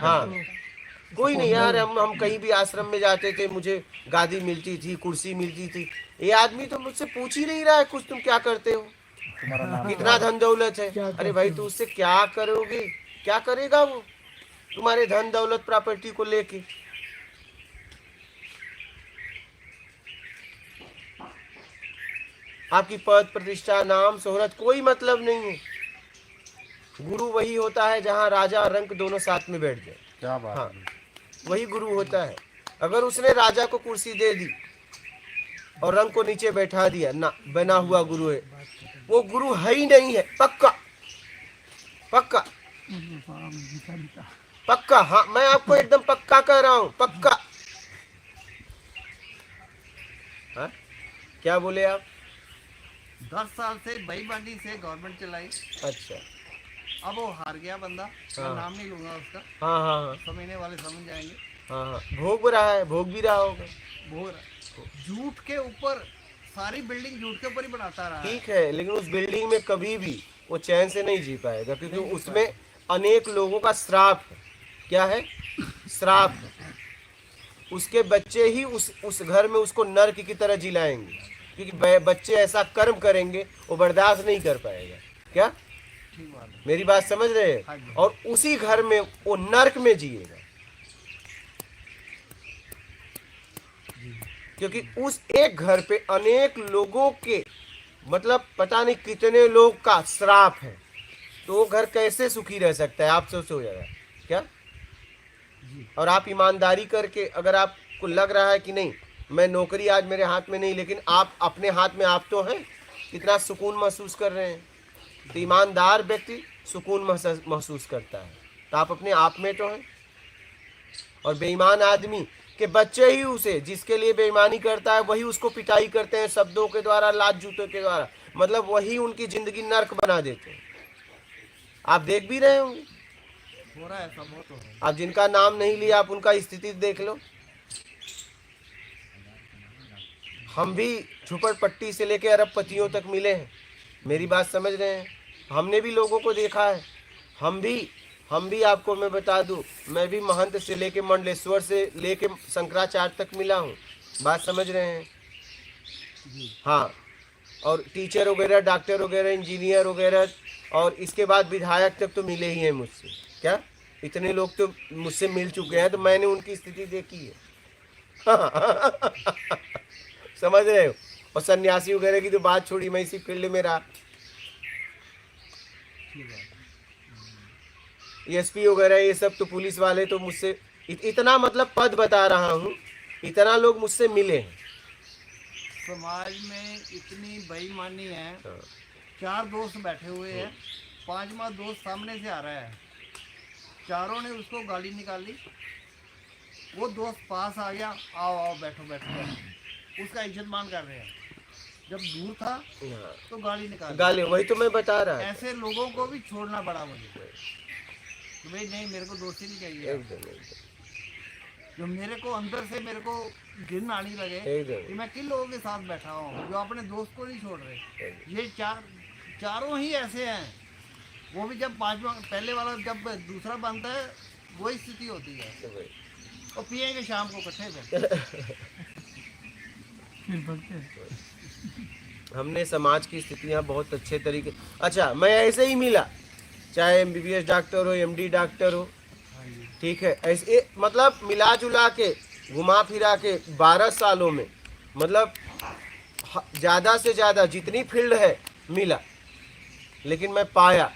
हाँ, करते। कोई नहीं यार, हम कहीं भी आश्रम में जाते थे, मुझे गादी मिलती थी, कुर्सी मिलती थी। ये आदमी तो मुझसे पूछ ही नहीं रहा है कुछ, तुम क्या करते हो, तुम्हारा नाम कितना क्या है? धन दौलत है। क्या अरे भाई, करते तू हो? उससे क्या करोगे, क्या करेगा वो तुम्हारे धन दौलत प्रॉपर्टी को लेके। आपकी पद प्रतिष्ठा नाम शोहरत कोई मतलब नहीं है। गुरु वही होता है जहाँ राजा और रंक दोनों साथ में बैठ जाए। क्या बात हाँ, है। वही गुरु होता है। अगर उसने राजा को कुर्सी दे दी और रंग को नीचे बैठा दिया ना, बना हुआ गुरु है, वो गुरु है ही नहीं है। पक्का पक्का पक्का, हाँ, मैं आपको एकदम पक्का कह रहा हूँ, पक्का। हाँ, क्या बोले आप? 10 साल से बेईमानी से गवर्नमेंट चलाई। अच्छा, अब वो हार गया बंदा, मैं हाँ। नाम नहीं लूंगा उसका, हाँ हाँ हाँ समझने वाले समझ जाएंगे। हाँ हाँ, भोग रहा है, भोग भी रहा होगा। वो झूठ के ऊपर, सारी बिल्डिंग झूठ के ऊपर ही बनाता रहा है। ठीक है, लेकिन उस बिल्डिंग में कभी भी वो चैन से नहीं जी पाएगा, क्योंकि नहीं जी उसमें अनेक लोगों का श्राप है। क्या है? श्राप है। उसके बच्चे ही उस घर में उसको नर्क की तरह जिलाएंगे, क्योंकि बच्चे ऐसा कर्म करेंगे वो बर्दाश्त नहीं कर पाएगा। क्या ठीक बात है। मेरी बात समझ रहे हाँ हैं? जी। और उसी घर में वो नर्क में जिएगा, क्योंकि उस एक घर पे अनेक लोगों के, मतलब पता नहीं कितने लोग का श्राप है। तो वो घर कैसे सुखी रह सकता है, आप सोचो जरा। क्या? और आप ईमानदारी करके, अगर आपको लग रहा है कि नहीं, मैं नौकरी आज मेरे हाथ में नहीं, लेकिन आप अपने हाथ में आप तो हैं, कितना सुकून महसूस कर रहे हैं। तो ईमानदार व्यक्ति सुकून महसूस करता है, तो आप अपने आप में तो हैं। और बेईमान आदमी के बच्चे ही उसे, जिसके लिए बेईमानी करता है, वही उसको पिटाई करते हैं शब्दों के द्वारा, लात जूतों के द्वारा, मतलब वही उनकी जिंदगी नर्क बना देते हैं। आप देख भी रहे होंगे, हो रहा है, सब हो तो है। आप जिनका नाम नहीं लिया, आप उनका स्थिति देख लो। हम भी झुपड़पट्टी से लेकर अरबपतियों तक मिले हैं, मेरी बात समझ रहे हैं? हमने भी लोगों को देखा है। हम भी आपको मैं बता दूं, मैं भी महंत से लेके मंडलेश्वर से लेके शंकराचार्य तक मिला हूँ। बात समझ रहे हैं? हाँ, और टीचर वगैरह, डॉक्टर वगैरह, इंजीनियर वगैरह, और इसके बाद विधायक तक तो मिले ही हैं मुझसे। क्या इतने लोग तो मुझसे मिल चुके हैं, तो मैंने उनकी स्थिति देखी है। समझ रहे हो? और सन्यासी वगैरह की तो बात छोड़ी, मैं इसी फील्ड में रहा। एसपी वगैरह ये सब तो पुलिस वाले तो मुझसे इतना, मतलब पद बता रहा हूँ, इतना लोग मुझसे मिले हैं। समाज में इतनी बेईमानी है। हाँ। 4 दोस्त बैठे हुए हैं, 5वां दोस्त सामने से आ रहा है, चारों ने उसको गाली निकाली। वो दोस्त पास आ गया, आओ आओ बैठो बैठो बैठो, उसका इज्जत मान कर रहे हैं। जब दूर था हाँ, तो गाली निकाली। गाली, वही तो मैं बता रहा था। ऐसे लोगों को भी छोड़ना पड़ा मुझे, तो भाई नहीं, मेरे को दोस्ती नहीं चाहिए। एकदम एकदम जो मेरे को अंदर से मेरे को घिन आने लगे एकदम। कि मैं किन लोगों के साथ बैठा हूँ जो अपने दोस्त को नहीं छोड़ रहे। ये चारों ही ऐसे हैं। वो भी जब 5वां, पहले वाला जब दूसरा बनता है, वही स्थिति होती है। तो भाई, और पिएंगे शाम को इकट्ठे में। फिर बनते हैं। हमने समाज की स्थितियाँ बहुत अच्छे तरीके, अच्छा, मैं ऐसे ही मिला, चाहे एमबीबीएस डॉक्टर हो, एमडी डॉक्टर हो, ठीक है, ऐसे मतलब मिला जुला के, घुमा फिरा के 12 सालों में, मतलब ज़्यादा से ज़्यादा जितनी फील्ड है मिला। लेकिन मैं पाया,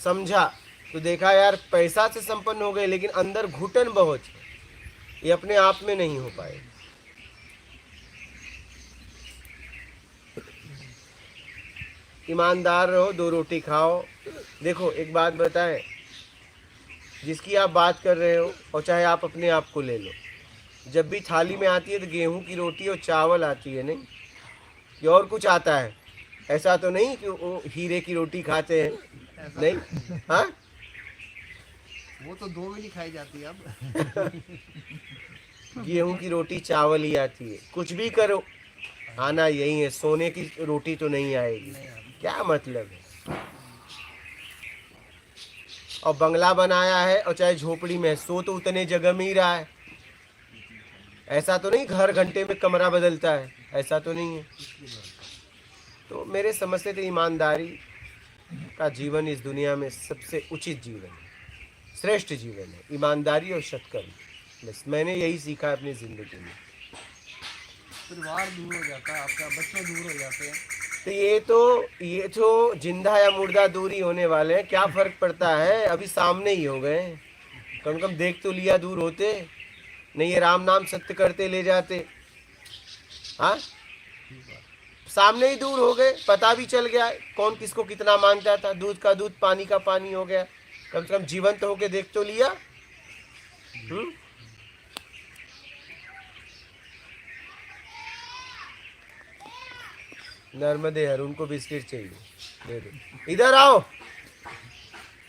समझा, तो देखा यार, पैसा से संपन्न हो गए, लेकिन अंदर घुटन बहुत है, ये अपने आप में नहीं हो पाए। ईमानदार रहो, 2 रोटी खाओ। देखो एक बात बताएं, जिसकी आप बात कर रहे हो, और चाहे आप अपने आप को ले लो, जब भी थाली में आती है तो गेहूं की रोटी और चावल आती है, नहीं कि और कुछ आता है? ऐसा तो नहीं कि वो हीरे की रोटी खाते हैं, ऐसा नहीं। हाँ, वो तो 2 भी नहीं खाई जाती अब। गेहूं की रोटी चावल ही आती है। कुछ भी करो, आना यही है, सोने की रोटी तो नहीं आएगी। क्या मतलब है? और बंगला बनाया है और चाहे झोपड़ी में, सो तो उतने जगह में ही रहा है। ऐसा तो नहीं घर घंटे में कमरा बदलता है, ऐसा तो नहीं है। तो मेरे समझ से तो ईमानदारी का जीवन इस दुनिया में सबसे उचित जीवन है, श्रेष्ठ जीवन है, ईमानदारी और सत्कर्म। बस मैंने यही सीखा अपनी जिंदगी में। परिवार दूर हो जाता है आपका, बच्चे दूर हो जाते हैं। तो ये तो जिंदा या मुर्दा दूर ही होने वाले हैं, क्या फर्क पड़ता है, अभी सामने ही हो गए। कम कम देख तो लिया, दूर होते नहीं, ये राम नाम सत्य करते ले जाते। हाँ, सामने ही दूर हो गए, पता भी चल गया कौन किसको कितना मानता था, दूध का दूध पानी का पानी हो गया। कम से कम जीवंत होके देख तो लिया। नर्मदे हर, उनको बिस्किट चाहिए, दे दो। इधर आओ,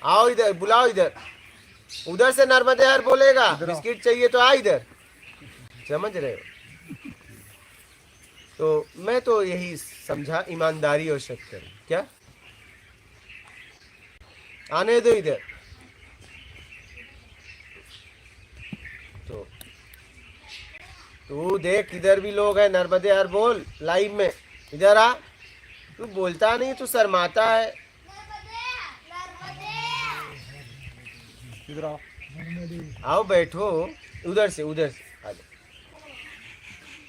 आओ इधर, बुलाओ इधर। उधर से नर्मदे हर बोलेगा बिस्किट चाहिए तो आ इधर, समझ रहे हो। तो मैं तो यही समझा, ईमानदारी और सत्कर्म। क्या आने दो इधर। तो तू देख, इधर भी लोग हैं, नर्मदे हर बोल लाइव में, इधर आ। तू बोलता नहीं, तू शर्माता है। इधर आओ, आओ बैठो, उधर से आ जाओ।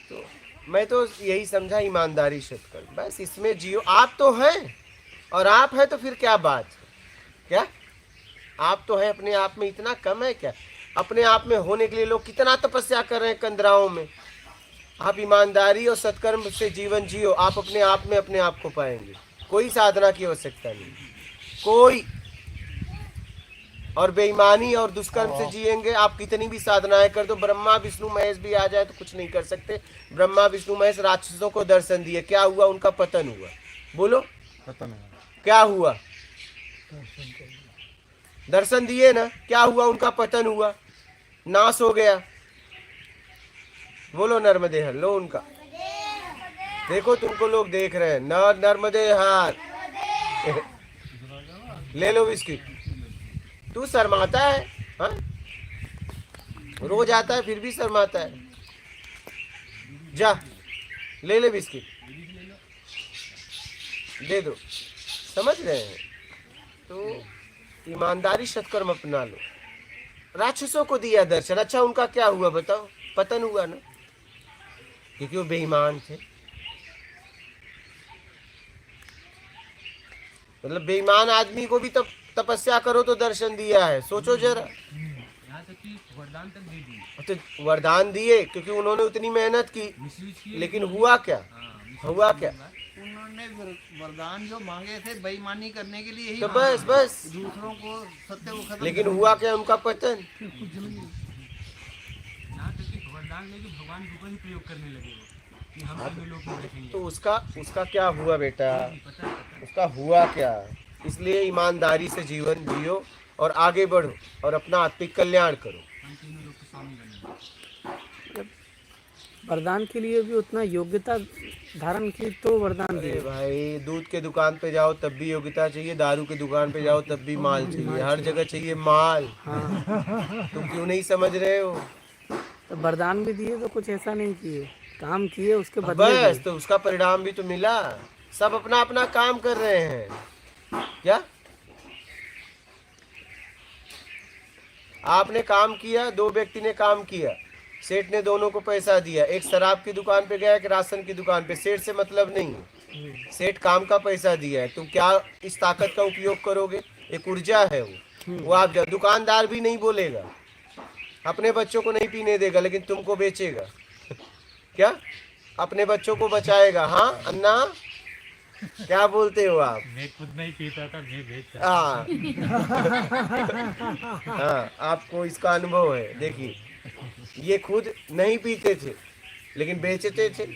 तो मैं तो यही समझा, ईमानदारी सत्कर्म, बस इसमें जियो। आप तो हैं, और आप है तो फिर क्या बात है, क्या आप तो है अपने आप में, इतना कम है क्या? अपने आप में होने के लिए लोग कितना तपस्या कर रहे हैं कंदराओं में। आप ईमानदारी और सत्कर्म से जीवन जियो, आप अपने आप को पाएंगे। कोई साधना की आवश्यकता नहीं, कोई। और बेईमानी और दुष्कर्म से जिएंगे, आप कितनी भी साधनाएं कर दो, ब्रह्मा विष्णु महेश भी आ जाए तो कुछ नहीं कर सकते। ब्रह्मा विष्णु महेश राक्षसों को दर्शन दिए, क्या हुआ? उनका पतन हुआ। बोलो, पतन हुआ। क्या हुआ? दर्शन दिए ना, क्या हुआ? उनका पतन हुआ, नाश हो गया। बोलो नर्मदे हर, लो उनका, देखो तुमको लोग देख रहे हैं। नर्मदे हर ले लो बिस्किट। तू शर्माता है, हाँ? रोज आता है फिर भी शर्माता है। जा ले ले बिस्किट, दे दो। समझ रहे हैं? तो ईमानदारी सत्कर्म अपना लो। राक्षसों को दिया दर्शन, अच्छा उनका क्या हुआ बताओ? पतन हुआ ना, क्योंकि वो बेईमान थे। मतलब बेईमान आदमी को भी तपस्या करो तो दर्शन दिया है, सोचो जरा। यहाँ तक कि वरदान तक दे दिए, तो वरदान दिए क्योंकि उन्होंने उतनी मेहनत की, मिसयूज किए, लेकिन हुआ क्या? हुआ क्या? उन्होंने वरदान जो मांगे थे बेईमानी करने के लिए ही तो मांगे बस थे। बस, दूसरों को सत्य को खत्म लेकिन करने हुआ क्या? उनका पतन। यहाँ तक कि वरदान लेके भगवान के ऊपर ही प्रयोग करने लगे वो, कि हम तीनों लोग में बैठेंगे। तो उसका क्या हुआ बेटा? पता है। उसका हुआ क्या? इसलिए ईमानदारी से जीवन जियो और आगे बढ़ो और अपना आत्मिक कल्याण करो। हम तीनों लोग को स्वामी बनेंगे। वरदान के लिए भी उतना योग्यता धारण की तो वरदान अरे दिए। भाई, दूध के दुकान पे जाओ तब भी योग्यता चाहिए, दारू के दुकान पे जाओ तब भी माल चाहिए, हर जगह चाहिए माल। हाँ, तुम क्यों नहीं समझ रहे हो? तो वरदान भी दिए तो कुछ ऐसा नहीं किए, काम किए उसके बदले बस, दिए। तो उसका परिणाम भी तो मिला। सब अपना अपना काम कर रहे हैं। क्या आपने काम किया, दो व्यक्ति ने काम किया, सेठ ने दोनों को पैसा दिया, एक शराब की दुकान पे गया, एक राशन की दुकान पे। सेठ से मतलब नहीं है, सेठ काम का पैसा दिया है, तुम क्या इस ताकत का उपयोग करोगे? एक ऊर्जा है वो आप दुकानदार भी नहीं बोलेगा, अपने बच्चों को नहीं पीने देगा, लेकिन तुमको बेचेगा। क्या अपने बच्चों को बचाएगा? हाँ अन्ना, क्या बोलते हो आप? मैं खुद नहीं पीता था, मैं बेचता। हाँ हाँ, आपको इसका अनुभव है। देखिए, ये खुद नहीं पीते थे लेकिन बेचते थे।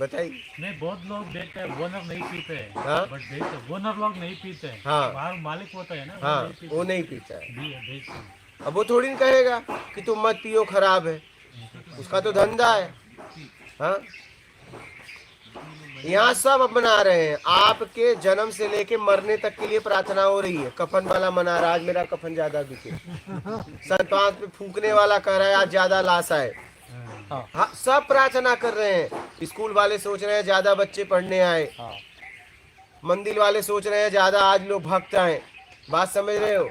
बताइए। नहीं, बहुत लोग देखते हैं, ओनर नहीं पीते हैं, हाँ? बट देखते ओनर लोग नहीं पीते हैं। हाँ। बाहर मालिक होता है ना, वो हाँ, नहीं पीते। वो नहीं पीता है। बेचते हैं। अब वो थोड़ी न कहेगा कि तुम मत पियो, खराब है, उसका तो धंधा है। हाँ, यहाँ सब अब मना रहे हैं, आपके जन्म से लेके मरने तक के लिए प्रार्थना हो रही है। कफन वाला मना रहा है, आज मेरा कफन ज्यादा बिके। सरपंच पे फूकने वाला कह रहा है आज ज्यादा लाश आए। हाँ, सब प्रार्थना कर रहे हैं। स्कूल वाले सोच रहे हैं ज्यादा बच्चे पढ़ने आए, मंदिर वाले सोच रहे हैं ज्यादा आज लोग भक्त आए। बात समझ रहे हो?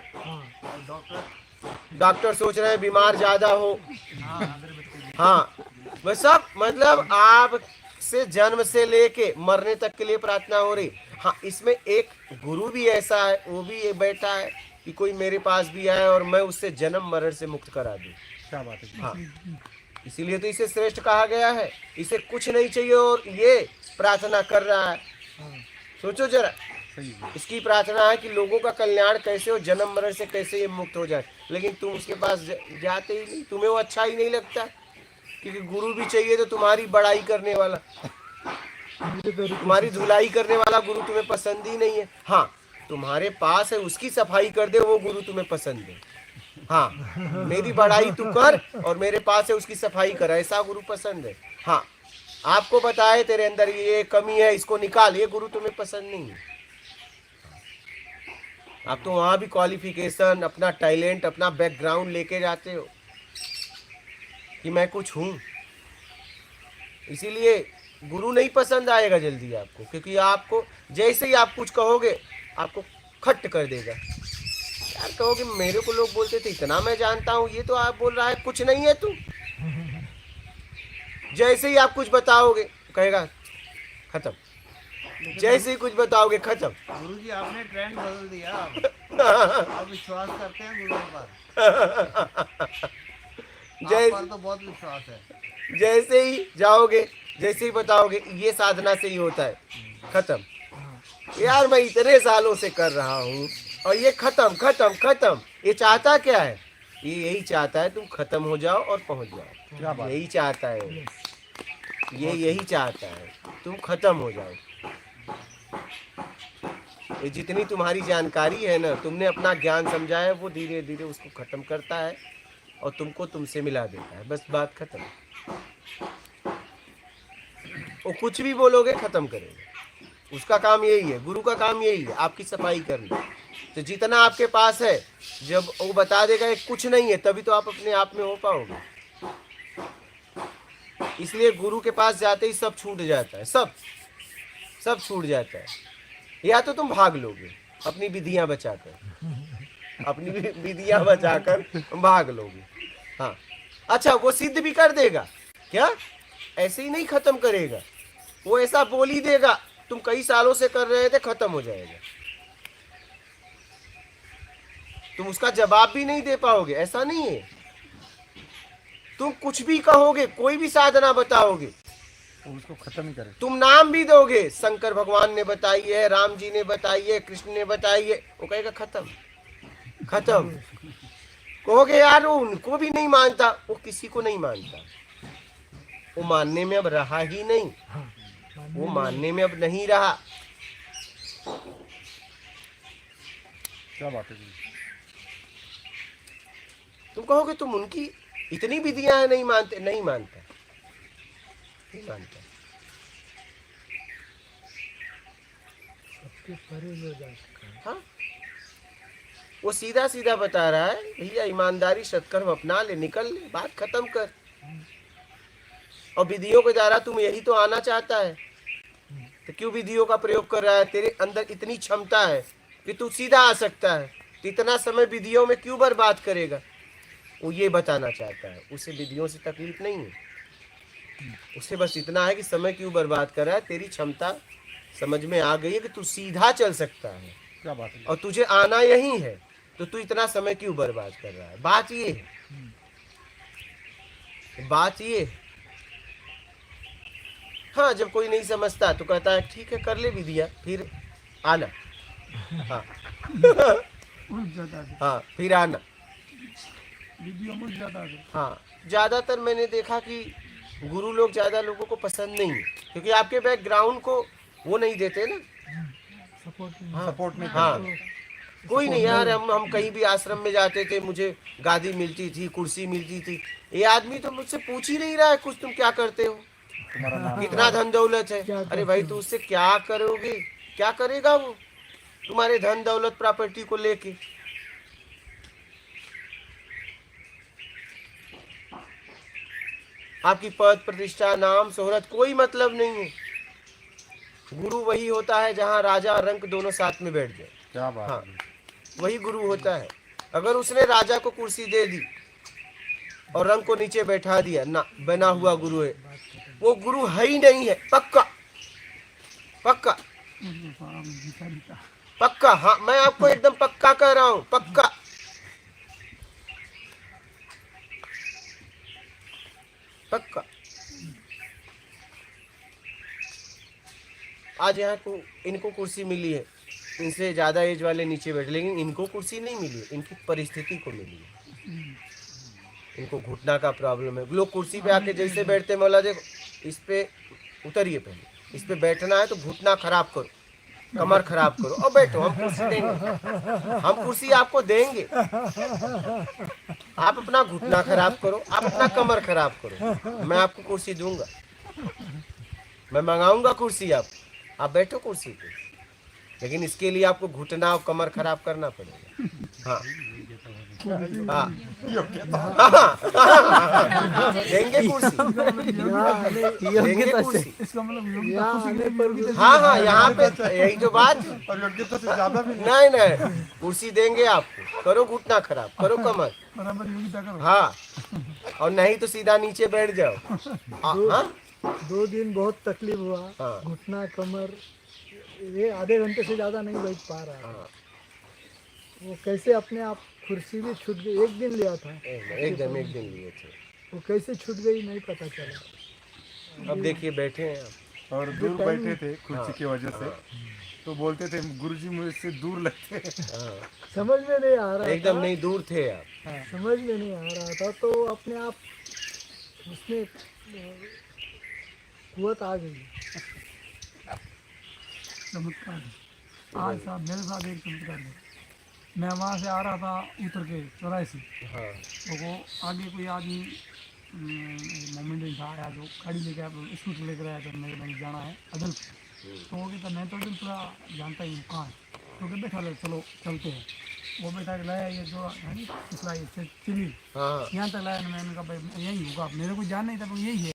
डॉक्टर सोच रहे हैं बीमार ज्यादा हो। हाँ, वह सब मतलब आप से जन्म से लेके मरने तक के लिए प्रार्थना हो रही। हाँ, इसमें एक गुरु भी ऐसा है, वो भी ये बैठा है कि कोई मेरे पास भी आए और मैं उससे जन्म मरण से मुक्त करा दूं। क्या बात है? हाँ, इसीलिए तो इसे श्रेष्ठ कहा गया है। इसे कुछ नहीं चाहिए और ये प्रार्थना कर रहा है। सोचो जरा, इसकी प्रार्थना है कि लोगों का कल्याण कैसे हो, जन्म मरण से कैसे ये मुक्त हो जाए। लेकिन तुम उसके पास जाते ही नहीं, तुम्हें वो अच्छा ही नहीं लगता, क्योंकि गुरु भी चाहिए तो तुम्हारी बड़ाई करने वाला, तुम्हारी धुलाई करने वाला गुरु तुम्हें पसंद ही नहीं है। हाँ, तुम्हारे पास है उसकी सफाई कर दे, वो गुरु तुम्हें पसंद है। हाँ, मेरी बड़ाई तू कर और मेरे पास है उसकी सफाई कर, ऐसा गुरु पसंद है। हाँ, आपको बताए तेरे अंदर ये कमी है, इसको निकाल, ये गुरु तुम्हें पसंद नहीं है। आप तो वहां भी क्वालिफिकेशन, अपना टैलेंट, अपना बैकग्राउंड लेके जाते हो कि मैं कुछ हूं। इसीलिए गुरु नहीं पसंद आएगा जल्दी आपको, क्योंकि आपको जैसे ही आप कुछ कहोगे आपको खट कर देगा। यार कहोगे मेरे को लोग बोलते थे इतना मैं जानता हूँ, ये तो आप बोल रहा है कुछ नहीं है तू। जैसे ही आप कुछ बताओगे कहेगा खत्म, जैसे ही कुछ बताओगे खत्म। गुरुजी आपने ट्रेंड बदल दिया। अब विश्वास करते हैं गुरु पर। आप पर तो बहुत विश्वास है। जैसे ही जाओगे, जैसे ही बताओगे, ये साधना से ही होता है, खत्म। यार मैं इतने सालों से कर रहा हूँ और ये खत्म खत्म खत्म। ये चाहता क्या है? ये यही चाहता है तुम खत्म हो जाओ और पहुंच जाओ। यही चाहता है ये, यही चाहता है तुम खत्म हो जाओ। ये जितनी तुम्हारी जानकारी है ना, तुमने अपना ज्ञान समझा है, वो धीरे धीरे उसको खत्म करता है और तुमको तुमसे मिला देता है। बस बात खत्म। वो कुछ भी बोलोगे खत्म करेगा। उसका काम यही है, गुरु का काम यही है, आपकी सफाई करना। तो जितना आपके पास है, जब वो बता देगा ये कुछ नहीं है, तभी तो आप अपने आप में हो पाओगे। इसलिए गुरु के पास जाते ही सब छूट जाता है, सब छूट जाता है। या तो तुम भाग लोगे अपनी विधियां बचाकर, अपनी विधियां बचाकर भाग लोगे। हाँ, अच्छा, वो सिद्ध भी कर देगा क्या? ऐसे ही नहीं खत्म करेगा, वो ऐसा बोल ही देगा तुम कई सालों से कर रहे थे, खत्म हो जाएगा। तुम उसका जवाब भी नहीं दे पाओगे, ऐसा नहीं है। तुम कुछ भी कहोगे, कोई भी साधना बताओगे, उसको खत्म ही करे। तुम नाम भी दोगे, शंकर भगवान ने बताई है, राम जी ने बताई है, कृष्ण ने बताई है, वो कहेगा खत्म खत्म। कहोगे यार वो उनको भी नहीं मानता, वो किसी को नहीं मानता। वो मानने में अब रहा ही नहीं, वो मानने में अब नहीं रहा। क्या बात है? तुम कहोगे तुम उनकी इतनी विधियां हैं, नहीं मानते, नहीं मानता, नहीं मानता। हाँ, वो सीधा सीधा बता रहा है, भैया ईमानदारी सत्कर्म अपना ले, निकल ले, बात खत्म कर। और विधियों के द्वारा तुम यही तो आना चाहता है, तो क्यों विधियों का प्रयोग कर रहा है? तेरे अंदर इतनी क्षमता है कि तू सीधा आ सकता है, तो इतना समय विधियों में क्यों बर्बाद करेगा? वो ये बताना चाहता है। उसे विधियों से तकलीफ नहीं है, उसे बस इतना है कि समय क्यों बर्बाद कर रहा है। तेरी क्षमता समझ में आ गई है कि तू सीधा चल सकता है। क्या बात है? और तुझे आना यही है, तो तू इतना समय क्यों बर्बाद कर रहा है? बात ये है, बात ये है। हाँ, जब कोई नहीं समझता तो कहता है ठीक है कर ले विधिया, फिर आना। हाँ हाँ, फिर आना। हाँ, ज्यादातर मैंने देखा कि गुरु लोग ज्यादा लोगों को पसंद नहीं है, क्योंकि आपके बैकग्राउंड को वो नहीं देते ना, सपोर्ट नहीं। हाँ, कोई नहीं यार। हम कहीं भी आश्रम में जाते थे, मुझे गादी मिलती थी, कुर्सी मिलती थी। ये आदमी तो मुझसे पूछ ही नहीं रहा है कुछ, तुम क्या करते हो, तुम्हारा नाम कितना धन दौलत है, अरे भाई तू उससे क्या करोगे, क्या करेगा वो तुम्हारे धन दौलत प्रॉपर्टी को लेके। आपकी पद प्रतिष्ठा नाम शोहरत कोई मतलब नहीं है। गुरु वही होता है जहाँ राजा और रंक दोनों साथ में बैठ जाए, क्या बात हाँ है। वही गुरु होता है। अगर उसने राजा को कुर्सी दे दी और रंग को नीचे बैठा दिया ना, बना हुआ गुरु है, वो गुरु है ही नहीं है, पक्का पक्का पक्का। हाँ मैं आपको एकदम पक्का कह रहा हूँ, पक्का। पक्का। आज यहाँ को इनको कुर्सी मिली है, इनसे ज्यादा एज वाले नीचे बैठे, लेकिन इनको कुर्सी नहीं मिली है, इनकी परिस्थिति को मिली है। इनको घुटना का प्रॉब्लम है। लोग कुर्सी पे आके जैसे बैठते हैं, मौला देखो इस पे उतरिए, पहले इस पे बैठना है तो घुटना खराब करो, कमर खराब करो और बैठो, हम कुर्सी देंगे, हम कुर्सी आपको देंगे। आप अपना घुटना खराब करो, आप अपना कमर खराब करो, मैं आपको कुर्सी दूंगा, मैं मंगाऊंगा कुर्सी, आप बैठो कुर्सी पे, लेकिन इसके लिए आपको घुटना और कमर खराब करना पड़ेगा। हाँ हाँ देंगे कुर्सी, देंगे कुर्सी। हाँ हाँ यहाँ पे यही तो बात है। और योग्यता से ज्यादा भी नहीं नहीं कुर्सी देंगे आपको, करो घुटना खराब, करो कमर, हाँ और नहीं तो सीधा नीचे बैठ जाओ। हाँ 2 दिन बहुत तकलीफ हुआ, हाँ। घुटना कमर, ये आधे घंटे से ज़्यादा नहीं बैठ पा रहा था। वो कैसे अपने आप कुर्सी भी छूट गई, एक दिन लिया था, एकदम एक दिन लिए थे, वो कैसे छूट गई नहीं पता चला। अब देखिए बैठे हैं आप। और दूर बैठे थे कुर्सी की वजह से, तो बोलते थे गुरुजी मुझसे दूर लगते हैं। हाँ समझ में नहीं आ रहा एकदम था, नहीं दूर थे आप। समझ में नहीं आ रहा था, तो अपने आप उसमें कुवत आ गई। चमत्कार आज साहब मेरे साथ एक चमत्कार है। मैं वहाँ से आ रहा था उतर के 84, हाँ तो वो आगे कोई आदमी मोमेंट था आया, जो गाड़ी लेकर स्कूटर लेकर आया था, मेरे मैंने जाना है अदलपुर। तो वो कहता मैं तो अदलपुरा जानता ही हूँ कहाँ है, तो कहते बैठा ले चलो चलते हैं। वो बैठा के लाया ये जो है नी पिछला ये चिली हाँ यहाँ तक लाया। मैंने कहा भाई यही होगा, मेरे को जान नहीं था तो यही है।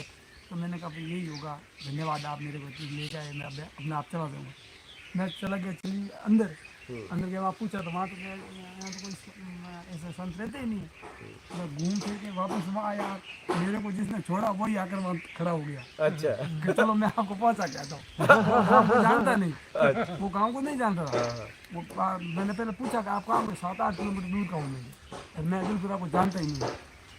तो मैंने कहा भाई यही होगा, धन्यवाद आप मेरे को चीज़ लेकर आए, मैं अपने आप चला जाऊँगा। मैं चला गया चली अंदर के वहाँ पूछा तो वहाँ तो यहाँ तो कोई ऐसे संत रहते ही नहीं है। मैं घूम फिर के वापस वहाँ आया, मेरे को जिसने छोड़ा वही आकर वहाँ खड़ा हो गया अच्छा कि चलो मैं आपको पहुँचा के आता हूँ। वो जानता नहीं, वो गाँव को नहीं जानता था। वो मैंने पहले पूछा कि आप कहाँ को, 7-8 किलोमीटर दूर का हूँ मैं, और मैं अदलपुरा को जानता ही नहीं।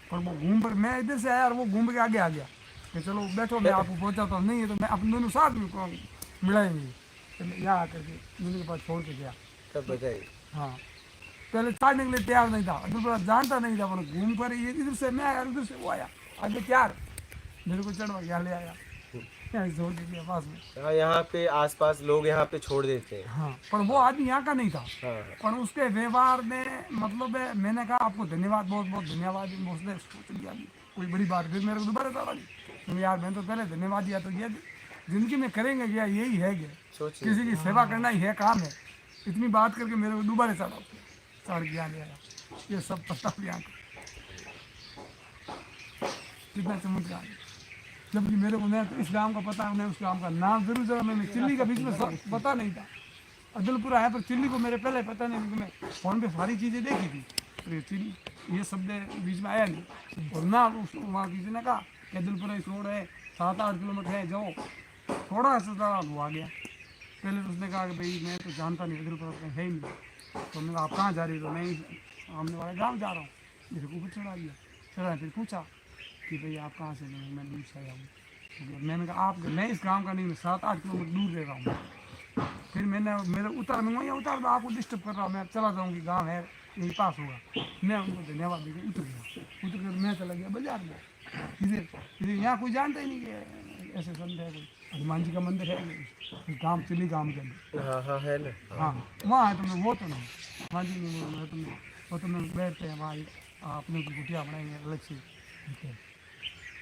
पर वो घूम पर मैं इधर से आया और वो घूम के आगे आ गया कि चलो बैठो मैं आपको पहुँचाता हूँ। नहीं है तो मैं अपने दोनों साथ में मिलाएंगे। तो यहाँ आकर के मेरे के पास छोड़ के गया। तब बताइए। हाँ पहले छाड़ने के लिए तैयार नहीं था, अदलपुरा जानता नहीं था, मतलब घूम कर ये इधर से मैं आया, उधर से वो आया, आगे तैयार मेरे को चढ़वा यहाँ ले आया, यहाँ छोड़ के गया पास में। हाँ यहाँ पे आसपास लोग यहाँ पे छोड़ देते हैं। हाँ पर वो आदमी यहाँ का नहीं था, हाँ पर उसके व्यवहार में मतलब है, मैंने कहा आपको धन्यवाद, बहुत बहुत धन्यवाद। उसने सोच लिया कोई बड़ी बात, फिर मेरे को दोबारा चढ़ा दी। तो यार मैंने तो पहले धन्यवाद दिया, तो ये जिंदगी में करेंगे क्या, यही है क्या, सोचिए। किसी की सेवा करना ही है काम है। इतनी बात करके मेरे को दोबारा चढ़ गया ले आया। ये सब पता यहाँ कितना चमत्कार है। जबकि मेरे को मैं तो इस गांव का पता, उन्हें उस गांव का नाम जरूर जरा, मैंने चिल्ली का बीच में सब पता नहीं था। अदलपुरा है पर चिल्ली को मेरे पहले पता नहीं, क्योंकि मैं फ़ोन पे सारी चीज़ें देखी थी, तो ये चिल्ली ये शब्द बीच में आया नहीं। और ना वहाँ किसी ने कहा कि अदलपुरा इस रोड है 7-8 किलोमीटर है, जाओ। थोड़ा सा ज़रा वो आ गया। पहले तो उसने कहा कि भाई मैं तो जानता नहीं, अदलपुरा कहीं है ही नहीं। तो मैंने कहा आप कहाँ जा रही हो, तो मैं सामने वाले गाँव जा रहा हूँ। मेरे को ऊपर चढ़ा दिया, चढ़ा फिर पूछा कि भाई आप कहाँ से, मैं दूर से आया हूँ। मैंने कहा आप, मैं इस गांव का नहीं, मैं 7-8 किलोमीटर दूर रह रहा हूँ। फिर मैंने मेरे उतार में वहीं उतार दो, आपको डिस्टर्ब कर रहा हूँ, मैं चला जाऊँगी, गांव है यही पास होगा। मैं उनको धन्यवाद देकर उतर गया। उतर कर मैं चला गया बाजार में। इधर यहाँ कोई जानता ही नहीं कि ऐसे संत है, कोई हनुमान जी का मंदिर है गाँव चिल्ली गाँव के अंदर। हाँ हाँ है ना। हाँ वहाँ है, तुमने वो तो नहीं, हाँ जी नहीं, वो तुमने बैठते हैं वहाँ, अपने की कुटिया बनाएंगे अलग से।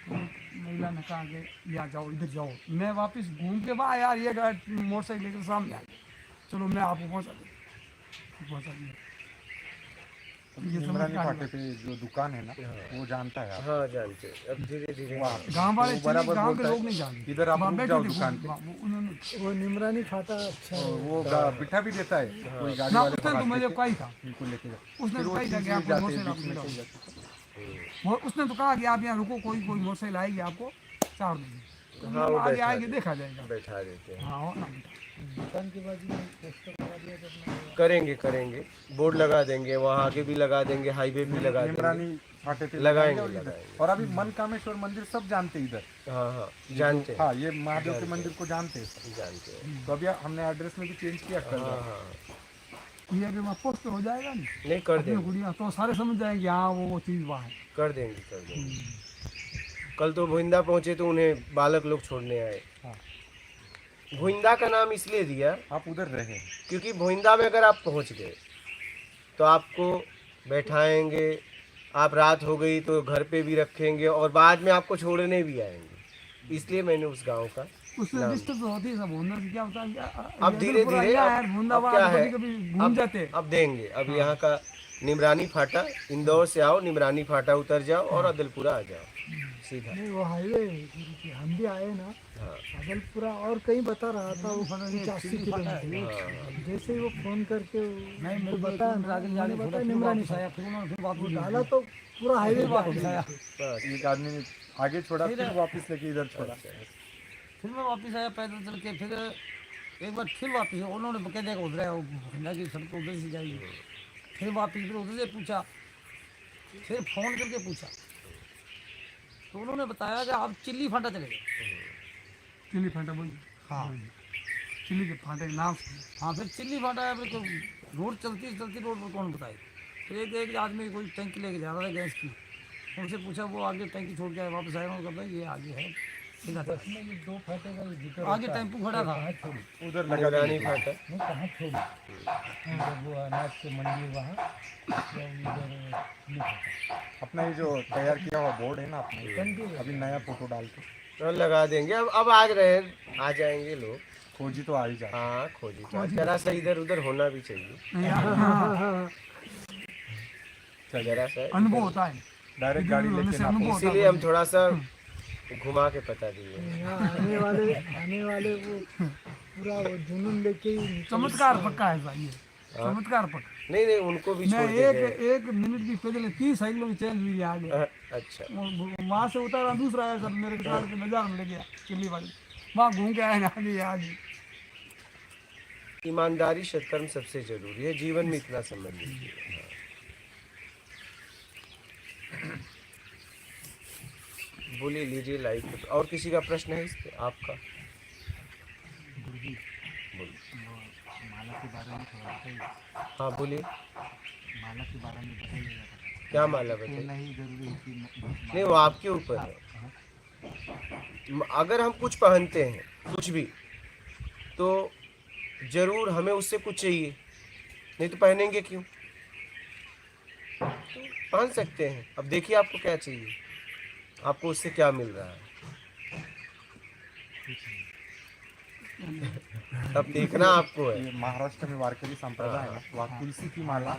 महिला ने कहा कि यहाँ जाओ, इधर जाओ। मैं वापस घूम के वहाँ, यार ये मोटरसाइकिल लेकर सामने आ गई, चलो मैं आपको पहुँचा दिया। ये समझ इमरानी में आ फाटे गया। पे जो दुकान है ना, वो जानता है आप। हाँ जानते हैं। अब धीरे धीरे गांव वाले वो बराबर गांव के बोलता है, लोग नहीं जानते। इधर आप वहाँ रुक बैठे जाओ थे, दुकान पे। उन्होंने वो निमरानी फाटा अच्छा है। वो बिठा भी देता है, कोई गाड़ी ना वाले उसने तो भगाते मुझे थे, कहा ही था, इनको लेके जाओ। उसने फिर तो वो कहा ही था चीज़ कि ले आपको जाते हैं, मोटरसाइकिल बीच में आपको चले मिला। जाते हैं। उसने तो कहा कि आप यहाँ रुको, कोई मोटरसाइकिल आएगी आपको 4 दिन। तो हाँ, वो आगे बैठा आएगी, दे। देखा जाएगा। बैठा देते हैं। हाँ, और ना बेटा। दुकान के बाजू में पोस्टर लगा दिया तो अपना करेंगे बोर्ड लगा देंगे, वहाँ आगे भी लगा देंगे, हाईवे भी लगा देंगे। इमरानी फाटे पे लगाएंगे, और इधर। लगाएंगे। और अभी मनकामेश्वर मंदिर सब जानते हैं इधर। हाँ जानते हैं। हाँ, ये महादेव के मंदिर को जानते हैं सब। जानते हैं। तो अभी हमने एड्रेस में भी चेंज किया कल। हाँ ये अगर वहाँ पोस्टर हो जाएगा नहीं, नहीं कर अपनी देंगे, गुड़िया तो सारे समझ जाएंगे, हाँ वो चीज़ वहाँ है। कर देंगे। कल तो भुइंदा पहुंचे तो उन्हें बालक लोग छोड़ने आए। हाँ। भुइंदा का नाम इसलिए दिया आप उधर रहे। क्योंकि भुइंदा में अगर आप पहुंच गए तो आपको बैठाएंगे, आप रात हो गई तो घर पे भी रखेंगे और बाद में आपको छोड़ने भी आएंगे, इसलिए मैंने उस गांव का उससे नाम। डिस्टर्ब तो होती है सब, होना कि क्या होता है अब धीरे धीरे अब क्या है, कभी घूम जाते हैं। अब देंगे। अब यहाँ का निमरानी फाटा, इंदौर से आओ निमरानी फाटा उतर जाओ और अदलपुरा आ जाओ सीधा। नहीं वो हाईवे है, हम भी आए ना हाँ अदलपुरा और कहीं बता रहा था वो 85 किलोमीटर। जैसे ही वो फोन करके नहीं, मेरे बता बताया निमरानी फिर बात वो डाला तो पूरा हाईवे वापस आया। बस। एक आदमी ने आगे छोड़ा, फिर वापस लेके इधर छोड़ा। फिर मैं वापस आया पैदल चल के, फिर एक बार फिर वापस उन्होंने कह दिया उधर है, वो भुइंदा की सड़क उधर से जाएगी। फिर वापस फिर उधर से पूछा, फिर फ़ोन करके पूछा तो उन्होंने बताया कि आप चिल्ली फाटा चले गए। चिल्ली फाटा बोल, हाँ चिल्ली के फाटे के नाम से। हाँ, फिर चिल्ली फाटा है, फिर रोड चलती रोड पर कौन बताए। फिर एक आदमी कोई टैंकी लेके जा रहा था गैस की, उनसे पूछा, वो आगे टैंकी छोड़ के आए, वापस आया, उन्होंने कहा भाई ये आगे है, सीधा था। दो फाटे का जिक्र आगे टेम्पू खड़ा था। उधर लगा निमरानी फाटा नहीं कहाँ छोड़ी जब वो अनाज के मंडी वहाँ अपना ये जो तैयार किया हुआ बोर्ड है ना अपना, अभी नया फोटो डाल के तो लगा देंगे। अब आज रहे, आ जाएंगे लोग। खोजी तो आ ही जाता। हाँ खोजी तो जरा सा इधर उधर होना भी चाहिए, हाँ, जरा सा। अनुभव होता है। डायरेक्ट गाड़ी होने लेके से ना अनुभव होता इसीलिए है। हम थोड़ा सा घुमा के पता दिए। यहाँ आने वाले वो पूरा वो जुनून लेके ही चमत्कार पक्का है भाई, ये चमत्कार पक्का। नहीं उनको भी मैं छोड़ के गए। एक मिनट की पैदल 30 साइकिलों की चेंज हुई आगे। अच्छा वहाँ से उतारा, दूसरा आया सर मेरे कार के बाजार में ले गया चिल्ली वाली, वहाँ घूम के आए आगे। ईमानदारी सत्कर्म सबसे जरूरी है, जीवन में इतना समझ लीजिए। हाँ। बोलिए, लीजिए लाइव पे। और किसी का प्रश्न है इस पे आपका? हाँ बोलिए। माला के बारे में बताइए। क्या माला बताइए? नहीं जरूरी है कि नहीं वो आपके ऊपर है। अगर हम कुछ पहनते हैं कुछ भी तो जरूर हमें उससे कुछ चाहिए, नहीं तो पहनेंगे क्यों? पहन सकते हैं। अब देखिए आपको क्या चाहिए, आपको उससे क्या मिल रहा है, अब देखना आपको है। ये महाराष्ट्र में वारकरी संप्रदाय है ना, वहाँ तुलसी की माला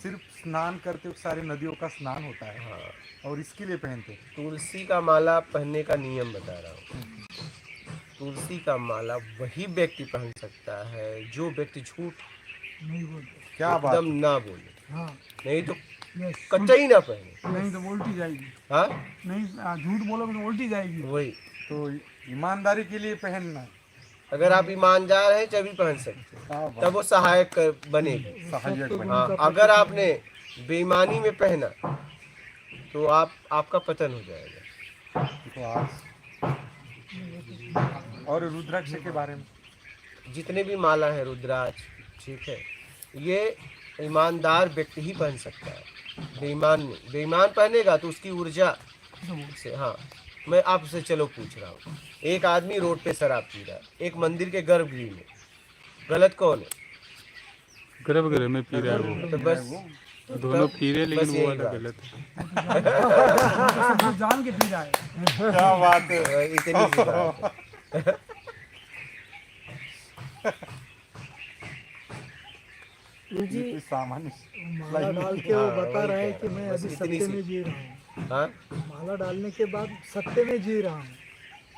सिर्फ स्नान करते वक्त सारे नदियों का स्नान होता है हाँ, और इसके लिए पहनते हैं। तुलसी का माला पहनने का नियम बता रहा हूँ। तुलसी का माला वही व्यक्ति पहन सकता है जो व्यक्ति झूठ नहीं बोलते। क्या बात एकदम ना बोले, हाँ नहीं तो यस कतई ना पहने। नहीं तो उल्टी जाएगी। हाँ नहीं झूठ बोलोगे तो उल्टी जाएगी। वही, तो ईमानदारी के लिए पहनना है। अगर आप ईमानदार हैं तभी पहन सकते हैं, क्या बात, तब वो सहायक बनेगी। सहायक बने। हाँ, अगर आपने बेईमानी में पहना तो आपका पतन हो जाएगा। तो आज और रुद्राक्ष के बारे में जितने भी माला है रुद्राक्ष, ठीक है, ये ईमानदार व्यक्ति ही पहन सकता है, बेईमान नहीं। बेईमान पहनेगा तो उसकी ऊर्जा से। हाँ मैं आपसे चलो पूछ रहा हूँ, एक आदमी रोड पे शराब पी रहा है एक मंदिर के गर्भगृह में, गलत कौन है? गर्भगृह में पी रहा है वो। तो बस दोनों पीरे बस लेकिन वो यही वाला बात। गलत है। वो जान के पी रहा है। क्या बात है। इतनी सी बात है। जी कोई सामान्य माला डाल के वो हाँ, बता वही रहा है कह कि रहा हूँ, मैं बस अभी इतनी सत्य सी- में जी रहा हूँ। हाँ, माला डालने के बाद सत्य में जी रहा हूँ।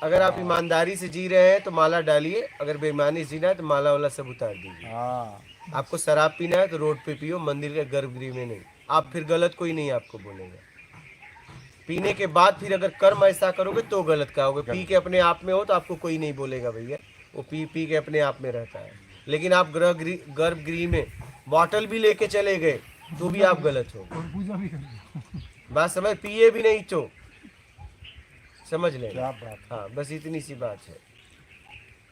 अगर आप ईमानदारी से जी रहे हैं तो माला डालिए, अगर बेईमानी से जीना है तो माला वाला सब उतार दीजिए। हाँ आपको शराब पीना है तो रोड पे पियो, मंदिर के गर्भगृह में नहीं। आप फिर गलत कोई नहीं आपको बोलेगा। पीने के बाद फिर अगर कर्म ऐसा करोगे तो गलत कहोगे। पी के अपने आप में हो तो आपको कोई नहीं बोलेगा भैया, वो पी पी के अपने आप में रहता है। लेकिन आप गर्भगृह में बॉटल भी लेके चले गए तो भी आप गलत हो। और पूजा भी करेंगे। बात समझ, पिए भी नहीं तो समझ लें। क्या बात। हाँ, बस इतनी सी बात है।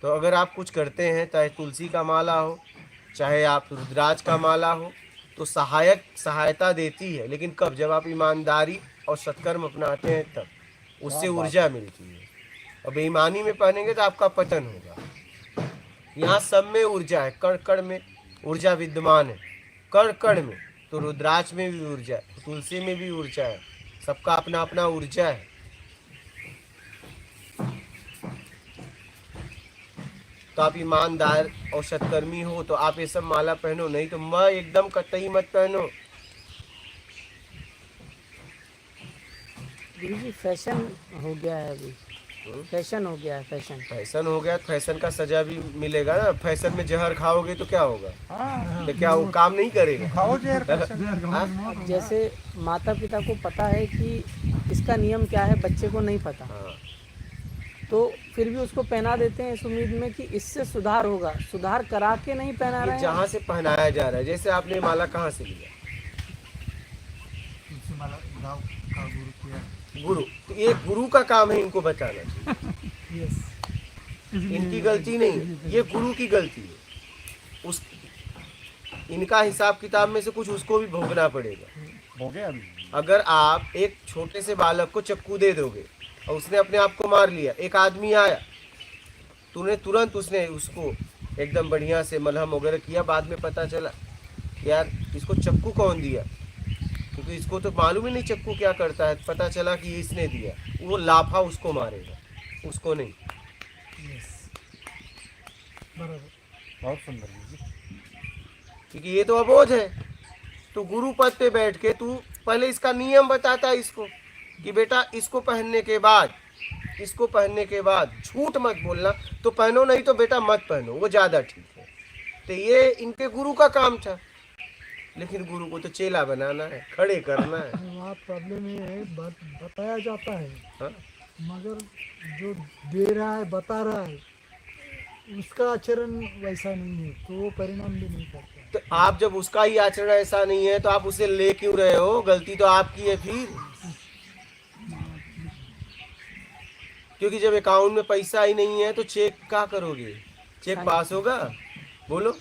तो अगर आप कुछ करते हैं, चाहे तुलसी का माला हो, चाहे आप रुद्राज का माला हो, तो सहायता देती है। लेकिन कब? जब आप ईमानदारी और सत्कर्म अपनाते हैं तब उससे ऊर्जा मिलती है। और बेईमानी में पहनेंगे तो आपका पतन होगा। यहाँ सब में ऊर्जा है, कण कण में ऊर्जा विद्यमान है, कण कण में। तो रुद्राज में भी ऊर्जा है, तुलसी में भी ऊर्जा है, सबका अपना अपना ऊर्जा है। तो आप ईमानदार और सत्कर्मी हो तो आप ये सब माला पहनो, नहीं तो मैं एकदम कतई मत पहनो। गुरु जी फैशन हो गया है अभी, फैशन हो गया है फैशन। फैशन हो गया, फैशन का सजा भी मिलेगा ना। फैशन में जहर खाओगे तो क्या होगा? तो क्या वो काम नहीं करेगा? खाओ जहर अब जैसे माता पिता को पता है कि इसका नियम क्या है, बच्चे को नहीं पता, हाँ, तो फिर भी उसको पहना देते हैं इस उम्मीद में कि इससे सुधार होगा। सुधार करा के नहीं पहना ये रहे हैं। जहाँ से पहनाया जा रहा है। जैसे आपने माला कहाँ से लिया? तुलसी माला गाँव का गुरु किया। गुरु। तो ये गुरु का काम है इनको बचाना चाहिए। इनकी गलती नहीं है, ये गुरु की गलती है। उस इनका हिसाब किताब में से कुछ उसको भी भोगना पड़ेगा। हो गया अभी। अगर आप एक छोटे से बालक को चक्कू दे दोगे और उसने अपने आप को मार लिया, एक आदमी आया, तूने तुरंत उसने उसको एकदम बढ़िया से मलहम वगैरह किया, बाद में पता चला यार इसको चक्कू कौन दिया, क्योंकि इसको तो मालूम ही नहीं चक्कू क्या करता है। पता चला कि ये इसने दिया, वो लाफा उसको मारेगा, उसको नहीं। बराबर। बहुत सुंदर जी। क्योंकि ये तो अबोध है। तो गुरु पद पे बैठ के तू पहले इसका नियम बताता है इसको कि बेटा इसको पहनने के बाद झूठ मत बोलना, तो पहनो, नहीं तो बेटा मत पहनो, वो ज़्यादा ठीक है। तो ये इनके गुरु का काम था। लेकिन गुरु को तो चेला बनाना है, खड़े करना है। वहाँ प्रॉब्लम ये है, बताया जाता है हाँ? मगर जो दे रहा है, बता रहा है, उसका आचरण वैसा नहीं है तो वो परिणाम भी नहीं करता। तो आप जब उसका ही आचरण ऐसा नहीं है तो आप उसे ले क्यों रहे हो? गलती तो आपकी है फिर। क्योंकि जब अकाउंट में पैसा ही नहीं है तो चेक क्या करोगे? चेक पास होगा? बोलो।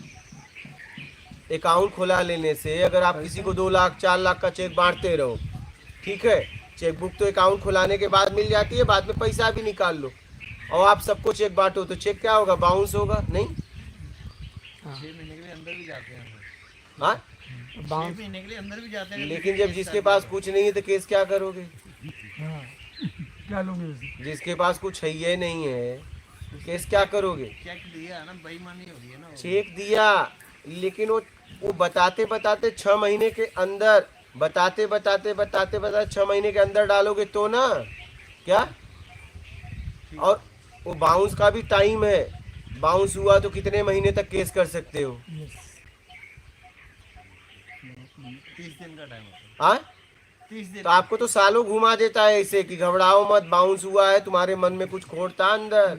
अकाउंट खुला लेने से अगर आप किसी को 2 लाख 4 लाख का चेक बांटते रहो, ठीक है, चेकबुक तो अकाउंट खुलाने के बाद मिल जाती है, बाद में पैसा भी निकाल लो, और आप सबको चेक बांटो तो चेक क्या होगा? बाउंस होगा नहीं? 6 महीने के लिए अंदर भी जाते हैं। हाँ, 6 महीने के लिए अंदर भी जाते हैं। लेकिन जब जिसके पास कुछ नहीं है तो केस क्या करोगे? क्या लोगे उसे? जिसके पास कुछ है ही नहीं है, केस क्या करोगे? चेक दिया ना, बेईमानी हो रही है ना वो। चेक दिया, लेकिन वो बताते 6 महीने के अंदर, बताते 6 महीने के अंदर डालोगे तो ना क्या? और वो बाउंस का भी टाइम है। बाउंस हुआ तो कितने महीने तक केस कर सकते हो? 30 दिन का टाइम होता है। हाँ, 30 दिन। तो आपको तो सालों घुमा देता है ऐसे कि घबराओ मत, बाउंस हुआ है, तुम्हारे मन में कुछ खोट था अंदर,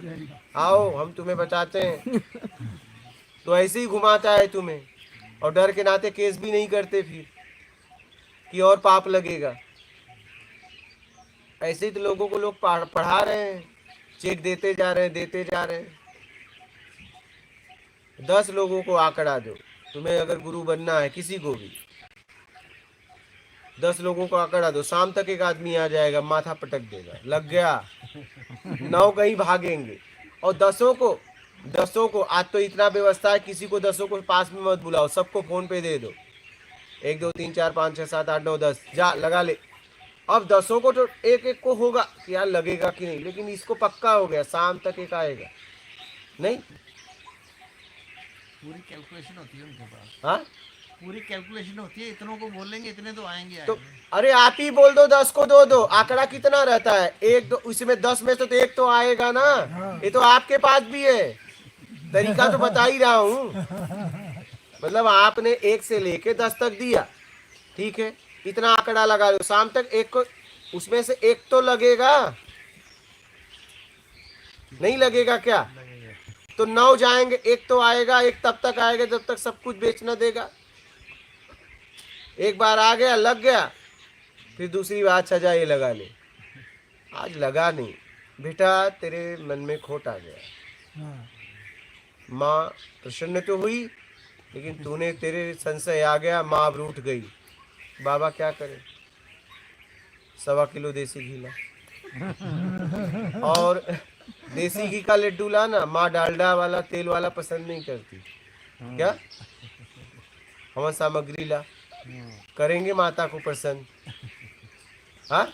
आओ हम तुम्हें बताते हैं। तो ऐसे ही घुमाता है तुम्हें, और डर के नाते केस भी नहीं करते फिर कि और पाप लगेगा। ऐसे ही तो लोगों को लोग पढ़ा रहे हैं, चेक देते जा रहे हैं। 10 लोगों को आंकड़ा दो, तुम्हें अगर गुरु बनना है किसी को भी, 10 लोगों को आंकड़ा दो, शाम तक एक आदमी आ जाएगा, माथा पटक देगा, लग गया। 9 कहीं भागेंगे, और 10 को आज तो इतना व्यवस्था है, किसी को 10 को पास में मत बुलाओ, सबको फोन पे दे दो। 1 2 3 4 5 6 7 8 9 10 जा लगा ले। अब 10 को तो एक एक को होगा कि यार लगेगा कि नहीं, लेकिन इसको पक्का हो गया शाम तक एक आएगा नहीं। पूरी कैलकुलेशन होती है उनके पास, हाँ पूरी कैलकुलेशन होती है, इतनों को बोलेंगे इतने तो आएंगे तो आएंगे। अरे आप ही बोल दो 10 को दो आंकड़ा कितना रहता है, एक दो उसमें 10 में से तो एक तो आएगा ना। ये तो आपके पास भी है, तरीका तो बता ही रहा हूँ। मतलब आपने 1 से लेके 10 तक दिया, ठीक है, इतना आंकड़ा लगा लो, शाम तक एक को उसमें से एक तो लगेगा, नहीं लगेगा क्या? तो 9 जाएंगे, एक तो आएगा, एक तब तक आएगा जब तक सब कुछ बेचना देगा। एक बार आ गया लग गया, फिर दूसरी बात अच्छा जा ये लगा ले, आज लगा नहीं बेटा, तेरे मन में खोट आ गया। माँ प्रसन्न तो हुई, लेकिन तूने तेरे संशय आ गया, माँ अब रूठ गई। बाबा क्या करे, 1.25 किलो देसी घी ला और देसी घी का लड्डू ला ना, माँ डालडा वाला तेल वाला पसंद नहीं करती। क्या हवन सामग्री ला, करेंगे माता को प्रसन्न। हाँ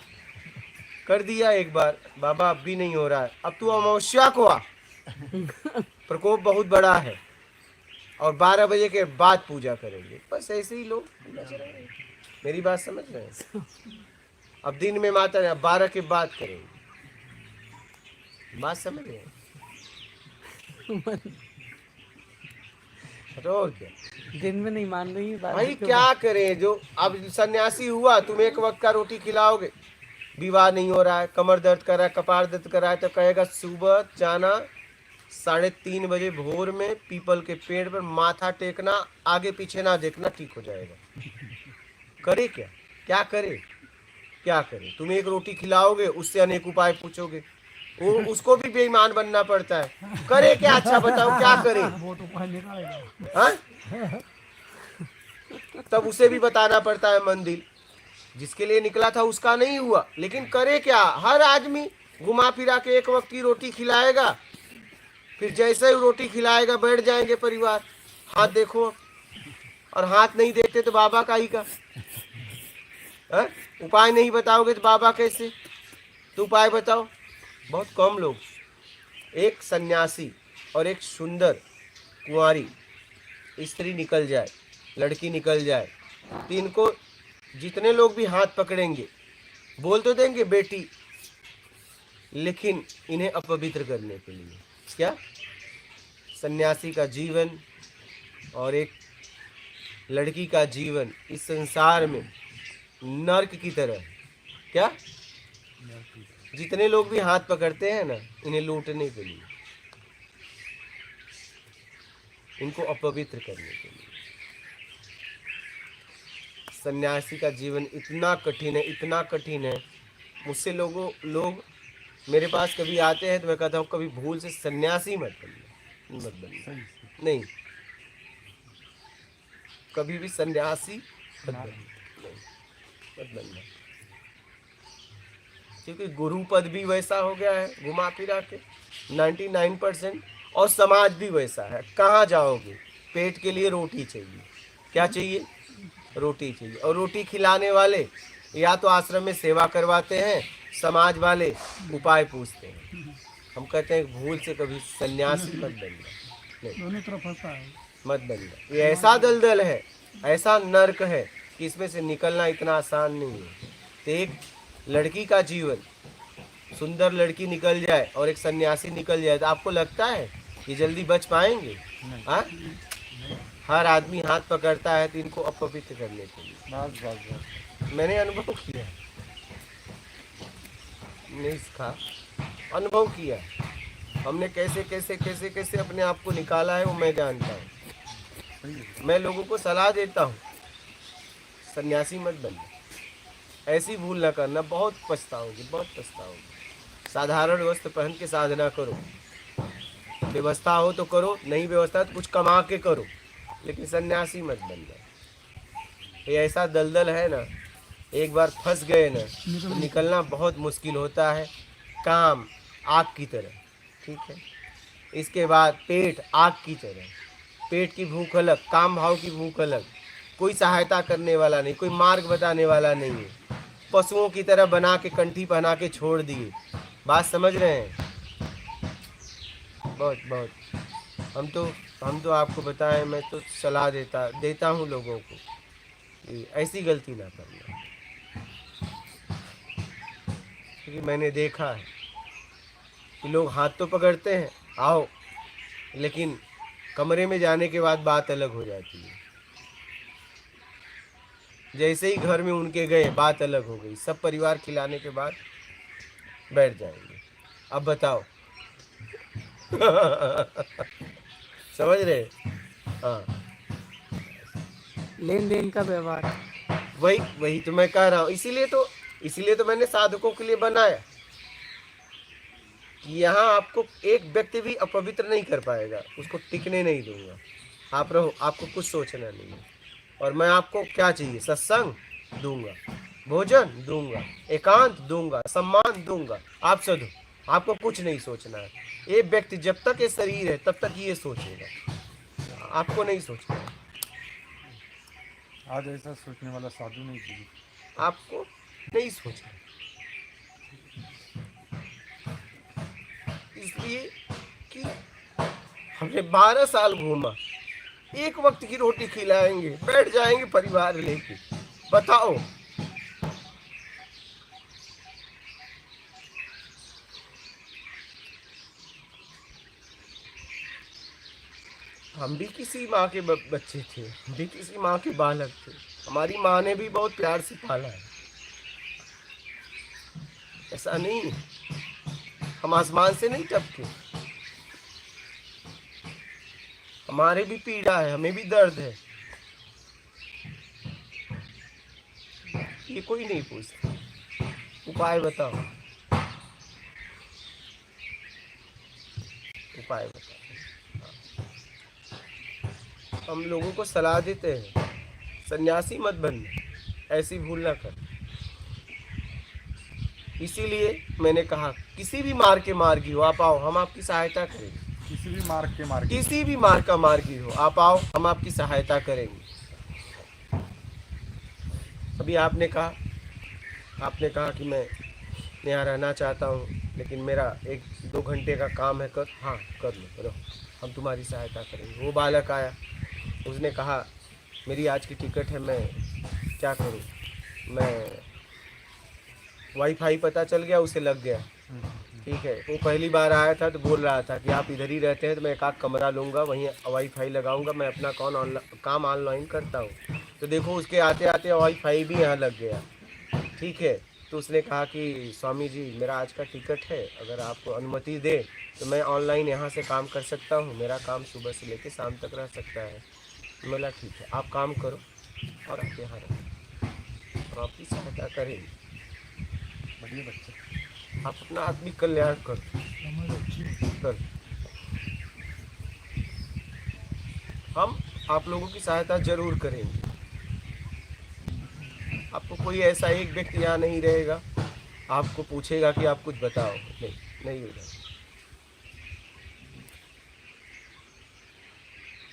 कर दिया एक बार, बाबा अब भी नहीं हो रहा है, अब तू अमावस्या को आ, प्रकोप बहुत बड़ा है और 12 बजे के बाद पूजा करेंगे। बस ऐसे ही लोग पूजा करेंगे। मेरी बात समझ रहे हैं? अब दिन में माता ने 12 के बाद करेंगे, बात समझ रहे हैं? तो और क्या, दिन में नहीं मान रही बात। भाई क्या करें, जो अब सन्यासी हुआ, तुम एक वक्त का रोटी खिलाओगे, विवाह नहीं हो रहा है, कमर दर्द कर रहा है, कपार दर्द कर रहा है, तो कहेगा सुबह जाना 3:30 बजे भोर में पीपल के पेड़ पर माथा टेकना, आगे पीछे ना देखना, ठीक हो जाएगा। करे क्या, क्या करे, क्या करे? तुम एक रोटी खिलाओगे, उससे अनेक उपाय पूछोगे, वो उसको भी बेईमान बनना पड़ता है। करे क्या, अच्छा बताओ क्या करे? वो तो पहले निकालेगा। हाँ? तब उसे भी बताना पड़ता है मंदिर, जिसके लिए निकला था उसका नहीं हुआ, लेकिन करे क्या? हर आदमी घुमा फिरा के एक वक्त की रोटी खिलाएगा, फिर जैसे ही रोटी खिलाएगा बैठ जाएंगे परिवार, हाथ देखो, और हाथ नहीं देखते तो बाबा का ही का। हाँ? उपाय नहीं बताओगे तो बाबा कैसे? तो उपाय बताओ। बहुत कम लोग, एक सन्यासी और एक सुंदर कुंवारी स्त्री निकल जाए, लड़की निकल जाए, तो इनको जितने लोग भी हाथ पकड़ेंगे, बोल तो देंगे बेटी, लेकिन इन्हें अपवित्र करने के लिए। क्या? सन्यासी का जीवन और एक लड़की का जीवन इस संसार में नर्क की तरह है। क्या? जितने लोग भी हाथ पकड़ते हैं ना, इन्हें लूटने के लिए, इनको अपवित्र करने के लिए। सन्यासी का जीवन इतना कठिन है, इतना कठिन है। मुझसे लोग मेरे पास कभी आते हैं तो मैं कहता हूँ कभी भूल से सन्यासी मत बनना, नहीं, कभी भी सन्यासी मत बनना, क्योंकि गुरु पद भी वैसा हो गया है घुमा फिरा के 99%, और समाज भी वैसा है। कहाँ जाओगे? पेट के लिए रोटी चाहिए। क्या चाहिए? रोटी चाहिए। और रोटी खिलाने वाले या तो आश्रम में सेवा करवाते हैं, समाज वाले उपाय पूछते हैं। हम कहते हैं भूल से कभी सन्यासी मत बनना, दोनों तरफ फंसा है। मत बनना। ये ऐसा दलदल है, ऐसा नर्क है कि इसमें से निकलना इतना आसान नहीं है। तो एक लड़की का जीवन, सुंदर लड़की निकल जाए और एक सन्यासी निकल जाए, तो आपको लगता है ये जल्दी बच पाएंगे? हाँ, हर आदमी हाथ पकड़ता है तो इनको अपवित्र करने के लिए। मैंने अनुभव किया, नहीं सीखा, अनुभव किया। हमने कैसे कैसे कैसे कैसे अपने आप को निकाला है वो मैं जानता हूँ। मैं लोगों को सलाह देता हूँ, सन्यासी मत बनना, ऐसी भूल ना करना, बहुत पछताओगे, बहुत पछताओगे। साधारण वस्त्र पहन के साधना करो, व्यवस्था हो तो करो, नहीं व्यवस्था तो कुछ कमा के करो, लेकिन सन्यासी मत बनना। ये ऐसा दलदल है ना, एक बार फंस गए ना तो निकलना बहुत मुश्किल होता है। काम आग की तरह, ठीक है। इसके बाद पेट आग की तरह, पेट की भूख अलग, काम भाव की भूख अलग। कोई सहायता करने वाला नहीं, कोई मार्ग बताने वाला नहीं है। पशुओं की तरह बना के कंठी पहना के छोड़ दिए। बात समझ रहे हैं? बहुत बहुत हम तो आपको बताएं, मैं तो सलाह देता हूँ लोगों को कि ऐसी गलती ना करना, क्योंकि मैंने देखा है कि लोग हाथ तो पकड़ते हैं आओ, लेकिन कमरे में जाने के बाद बात अलग हो जाती है। जैसे ही घर में उनके गए बात अलग हो गई, सब परिवार खिलाने के बाद बैठ जाएंगे। अब बताओ समझ रहे? हाँ, लेन देन का व्यवहार। वही तो मैं कह रहा हूँ। इसीलिए तो मैंने साधकों के लिए बनाया कि यहाँ आपको एक व्यक्ति भी अपवित्र नहीं कर पाएगा, उसको टिकने नहीं दूंगा। आप रहो, आपको कुछ सोचना नहीं है। और मैं आपको क्या चाहिए? सत्संग दूंगा, भोजन दूंगा, एकांत दूंगा, सम्मान दूंगा, आप साधु, आपको कुछ नहीं सोचना है। ये व्यक्ति जब तक ये शरीर है तब तक ये सोचेगा, आपको नहीं सोचना है। आज ऐसा सोचने वाला साधु नहीं चाहिए। आपको नहीं सोचना, इसलिए कि हमने 12 साल घूमा, एक वक्त की रोटी खिलाएंगे, बैठ जाएंगे परिवार लेके। बताओ, हम भी किसी माँ के बच्चे थे, हम भी किसी माँ के बालक थे। हमारी माँ ने भी बहुत प्यार से पाला है, ऐसा नहीं है। हम आसमान से नहीं टपके, हमारे भी पीड़ा है, हमें भी दर्द है। ये कोई नहीं पूछता। उपाय बताओ, उपाय बताओ। हम लोगों को सलाह देते हैं, सन्यासी मत बनना, ऐसी भूल ना कर। इसीलिए मैंने कहा किसी भी मार्ग के मार्गी हो आप आओ, हम आपकी सहायता करेंगे। किसी भी मार्ग के मार्ग किसी भी मार्ग का मार्गी हो आप आओ, हम आपकी सहायता करेंगे। अभी आपने कहा कि मैं यहाँ रहना चाहता हूँ, लेकिन मेरा 1-2 घंटे का काम है। हाँ कर लो, रहो, हम तुम्हारी सहायता करेंगे। वो बालक आया, उसने कहा मेरी आज की टिकट है, मैं क्या करूँ? मैं वाईफाई पता चल गया, उसे लग गया। ठीक है, वो पहली बार आया था तो बोल रहा था कि आप इधर ही रहते हैं तो मैं एक आध कमरा लूँगा, वहीं वाईफाई लगाऊंगा, मैं अपना काम ऑनलाइन करता हूँ। तो देखो उसके आते आते वाईफाई भी यहाँ लग गया। ठीक है, तो उसने कहा कि स्वामी जी मेरा आज का टिकट है, अगर आपको अनुमति दे तो मैं ऑनलाइन यहाँ से काम कर सकता हूँ, मेरा काम सुबह से लेकर शाम तक रह सकता है। बोला ठीक है, आप काम करो और आप यहाँ रहो, हम आपकी सहायता करेंगे। बढ़िया बच्चे, आप अपना आत्मिक कल्याण कर। हम आप लोगों की सहायता जरूर करेंगे। आपको कोई ऐसा एक व्यक्ति यहाँ नहीं रहेगा आपको पूछेगा कि आप कुछ बताओ, नहीं होगा।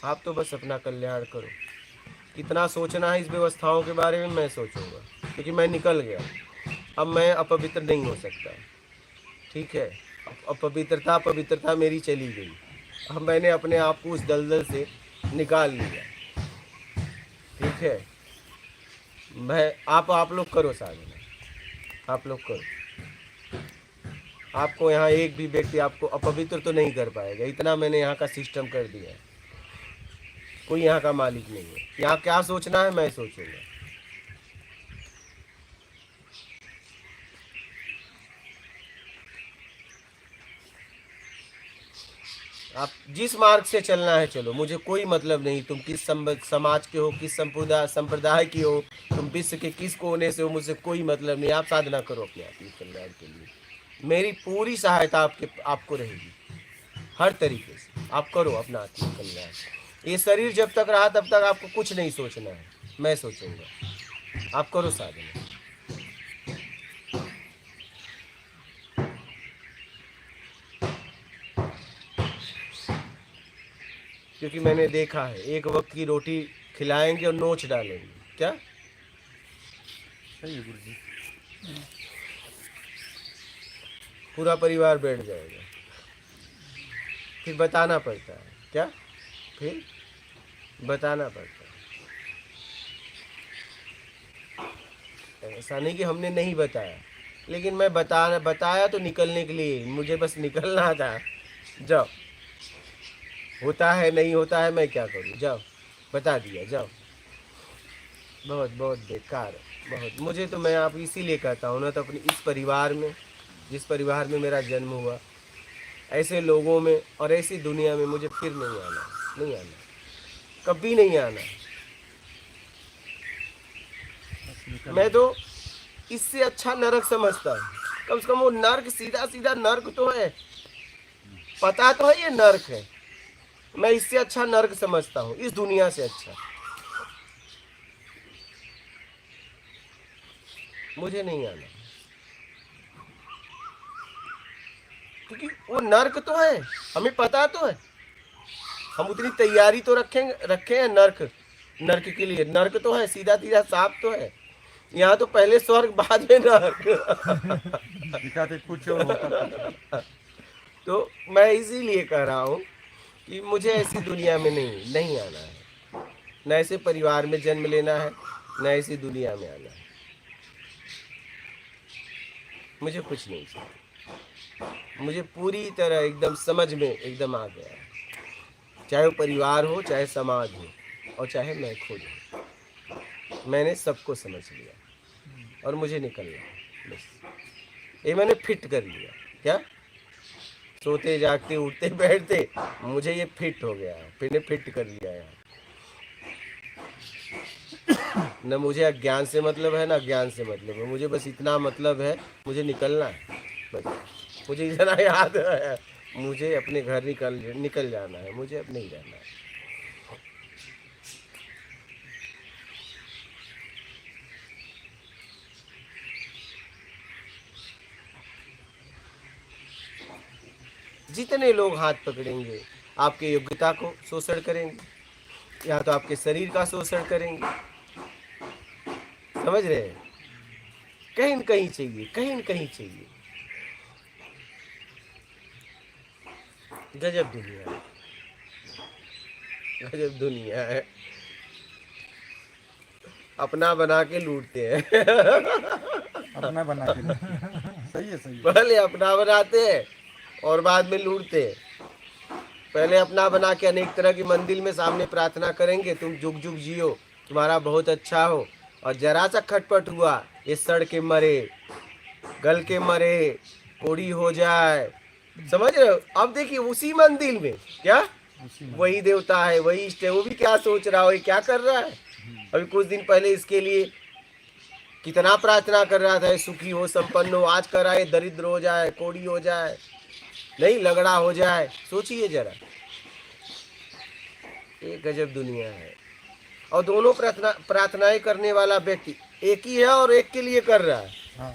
आप तो बस अपना कल्याण करो। कितना सोचना है इस व्यवस्थाओं के बारे में मैं सोचूंगा, क्योंकि मैं निकल गया, अब मैं अपवित्र नहीं हो सकता। ठीक है, पवित्रता मेरी चली गई। अब मैंने अपने आप को उस दलदल से निकाल लिया। ठीक है, मैं आप लोग करो साधना, आप लोग करो। आपको यहाँ एक भी व्यक्ति आपको अपवित्र तो नहीं कर पाएगा, इतना मैंने यहाँ का सिस्टम कर दिया है। कोई यहाँ का मालिक नहीं है, यहाँ क्या सोचना है मैं सोचूंगा। आप जिस मार्ग से चलना है चलो, मुझे कोई मतलब नहीं तुम किस समाज के हो, किस संप्रदाय की हो, तुम विश्व के किस कोने से हो, मुझे कोई मतलब नहीं। आप साधना करो अपने आत्मिक कल्याण के लिए, मेरी पूरी सहायता आपको रहेगी हर तरीके से। आप करो अपना आत्मिक कल्याण। ये शरीर जब तक रहा तब तक आपको कुछ नहीं सोचना है, मैं सोचूंगा। आप करो साधना। क्योंकि मैंने देखा है, एक वक्त की रोटी खिलाएंगे और नोच डालेंगे। क्या? सही है गुरु जी। पूरा परिवार बैठ जाएगा, फिर बताना पड़ता है। क्या? फिर बताना पड़ता है। ऐसा नहीं कि हमने नहीं बताया, लेकिन मैं बताया तो निकलने के लिए, मुझे बस निकलना था। जाओ, होता है नहीं होता है मैं क्या करूं, जाओ बता दिया, जाओ। बहुत बहुत बेकार है, बहुत। मुझे तो, मैं आप इसीलिए कहता हूँ ना, तो अपनी इस परिवार में, जिस परिवार में मेरा जन्म हुआ, ऐसे लोगों में और ऐसी दुनिया में मुझे फिर नहीं आना, नहीं आना, कभी नहीं आना। मैं तो इससे अच्छा नरक समझता हूँ। कम से कम वो नर्क, सीधा सीधा नर्क तो है, पता तो है ये नर्क है। मैं इससे अच्छा नर्क समझता हूँ, इस दुनिया से अच्छा। मुझे नहीं आना, क्योंकि वो नर्क तो है, हमें पता तो है। हम उतनी तैयारी तो रखे हैं नर्क के लिए। नर्क तो है, सीधा सीधा साफ तो है। यहाँ तो पहले स्वर्ग बाद में नर्क। दिखाते कुछ और होता। तो मैं इसीलिए कह रहा हूँ कि मुझे ऐसी दुनिया में नहीं आना है, न ऐसे परिवार में जन्म लेना है, न ऐसी दुनिया में आना है। मुझे कुछ नहीं चाहिए। मुझे पूरी तरह एकदम समझ में एकदम आ गया है, चाहे वो परिवार हो, चाहे समाज हो, और चाहे मैं खुद हूँ। मैंने सबको समझ लिया और मुझे निकलना है बस। ये मैंने फिट कर लिया। क्या? सोते जागते उठते बैठते मुझे ये फिट हो गया, फिर ने फिट कर लिया यार। न मुझे अज्ञान से मतलब है, ना ज्ञान से मतलब है। मुझे बस इतना मतलब है, मुझे निकलना है बस। मुझे इतना याद है, मुझे अपने घर निकल जाना है, मुझे अब नहीं रहना है। जितने लोग हाथ पकड़ेंगे, आपके योग्यता को शोषण करेंगे, या तो आपके शरीर का शोषण करेंगे। समझ रहे हैं? कहीं न कहीं चाहिए, कहीं न कहीं चाहिए। गजब दुनिया है, गजब दुनिया है। अपना बना के लूटते हैं। अपना बना के रखते हैं। सही है, सही है। पहले अपना बनाते हैं और बाद में लूटते हैं। पहले अपना बना के अनेक तरह की मंदिर में सामने प्रार्थना करेंगे, तुम जुग जुग जियो, तुम्हारा बहुत अच्छा हो, और जरा सा खटपट हुआ, ये सड़ के मरे, गल के मरे, कोड़ी हो जाए। समझ रहे हो? अब देखिए उसी मंदिर में क्या वही देवता है, वही इष्ट है, वो भी क्या सोच रहा हो, ये क्या कर रहा है। अभी कुछ दिन पहले इसके लिए कितना प्रार्थना कर रहा था, सुखी हो, संपन्न हो। आज कर रहा है दरिद्र हो जाए, कोड़ी हो जाए, नहीं लगड़ा हो जाए। सोचिए जरा, ये गजब दुनिया है। और दोनों प्रार्थनाएं करने वाला व्यक्ति एक ही है और एक के लिए कर रहा है। हाँ।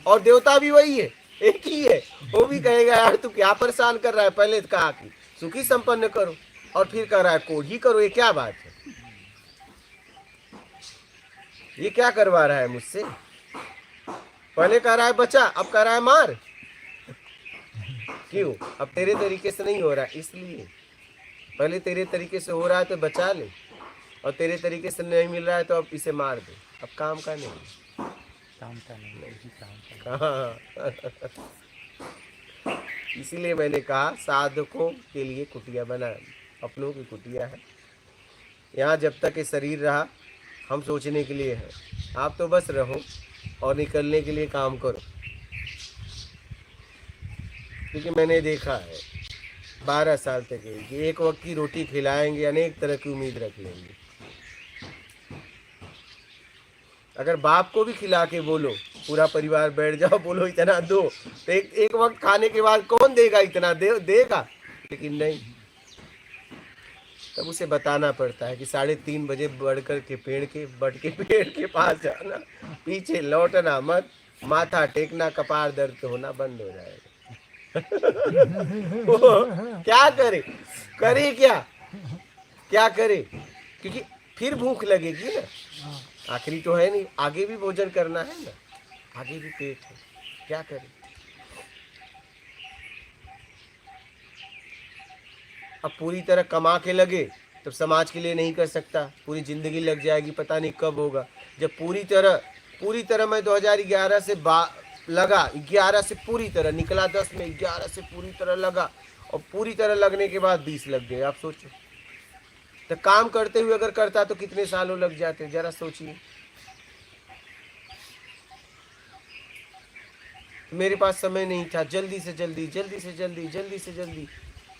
और देवता भी वही है, एक ही है। वो भी कहेगा यार तू क्या परेशान कर रहा है, पहले कहा कि सुखी संपन्न करो, और फिर कह रहा है कोढ़ी करो। ये क्या बात है? ये क्या करवा रहा है मुझसे? पहले कह रहा है बचा, अब कह रहा है मार। क्यों? अब तेरे तरीके से नहीं हो रहा है, इसलिए। पहले तेरे तरीके से हो रहा है तो बचा ले, और तेरे तरीके से नहीं मिल रहा है तो अब इसे मार दे। अब काम का नहीं, काम का नहीं जी, काम का हाँ। इसीलिए मैंने कहा साधकों के लिए कुटिया बना, अपनों की कुटिया है। यहाँ जब तक ये शरीर रहा हम सोचने के लिए है। आप तो बस रहो और निकलने के लिए काम करो। क्योंकि मैंने देखा है 12 साल तक कि एक वक्त की रोटी खिलाएंगे, अनेक तरह की उम्मीद रख लेंगे। अगर बाप को भी खिला के बोलो पूरा परिवार बैठ जाओ, बोलो इतना दो, तो एक वक्त खाने के बाद कौन देगा? इतना देगा, लेकिन नहीं। तब उसे बताना पड़ता है कि 3:30 बजे बढ़ के पेड़ के पास जाना, पीछे लौटना मत, माथा टेकना, कपार दर्द होना बंद हो जाएगा। क्या करे क्या करे? क्योंकि फिर भूख लगेगी ना, आखिरी तो है नहीं, आगे भी भोजन करना है ना, आगे भी पेट है, क्या करें। अब पूरी तरह कमा के लगे तो समाज के लिए नहीं कर सकता, पूरी जिंदगी लग जाएगी, पता नहीं कब होगा। जब पूरी तरह मैं 2011 से लगा, 11 से पूरी तरह निकला, 10 में 11 से पूरी तरह लगा, और पूरी तरह लगने के बाद 20 लग गए। आप सोचो, तो काम करते हुए अगर करता तो कितने सालों लग जाते, जरा सोचिए। मेरे पास समय नहीं था, जल्दी से जल्दी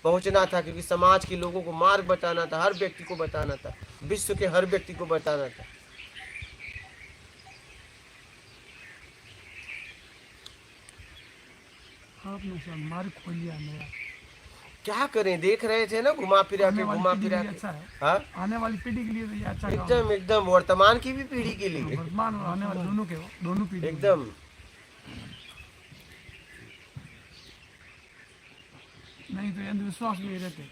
पहुंचना था, क्योंकि समाज के लोगों को मार्ग बताना था, हर व्यक्ति को बताना था, विश्व के हर व्यक्ति को बताना था। आपने सब मार्ग खोल लिया मेरा। क्या करें, देख रहे थे ना घुमा फिरा के अच्छा है, हाँ, आने वाली पीढ़ी के लिए तो ये अच्छा काम है। एकदम वर्तमान की भी पीढ़ी के लिए, वर्तमान और आने वाले दोनों पीढ़ी के लिए। एकदम। नहीं तो अंधविश्वास में रहते।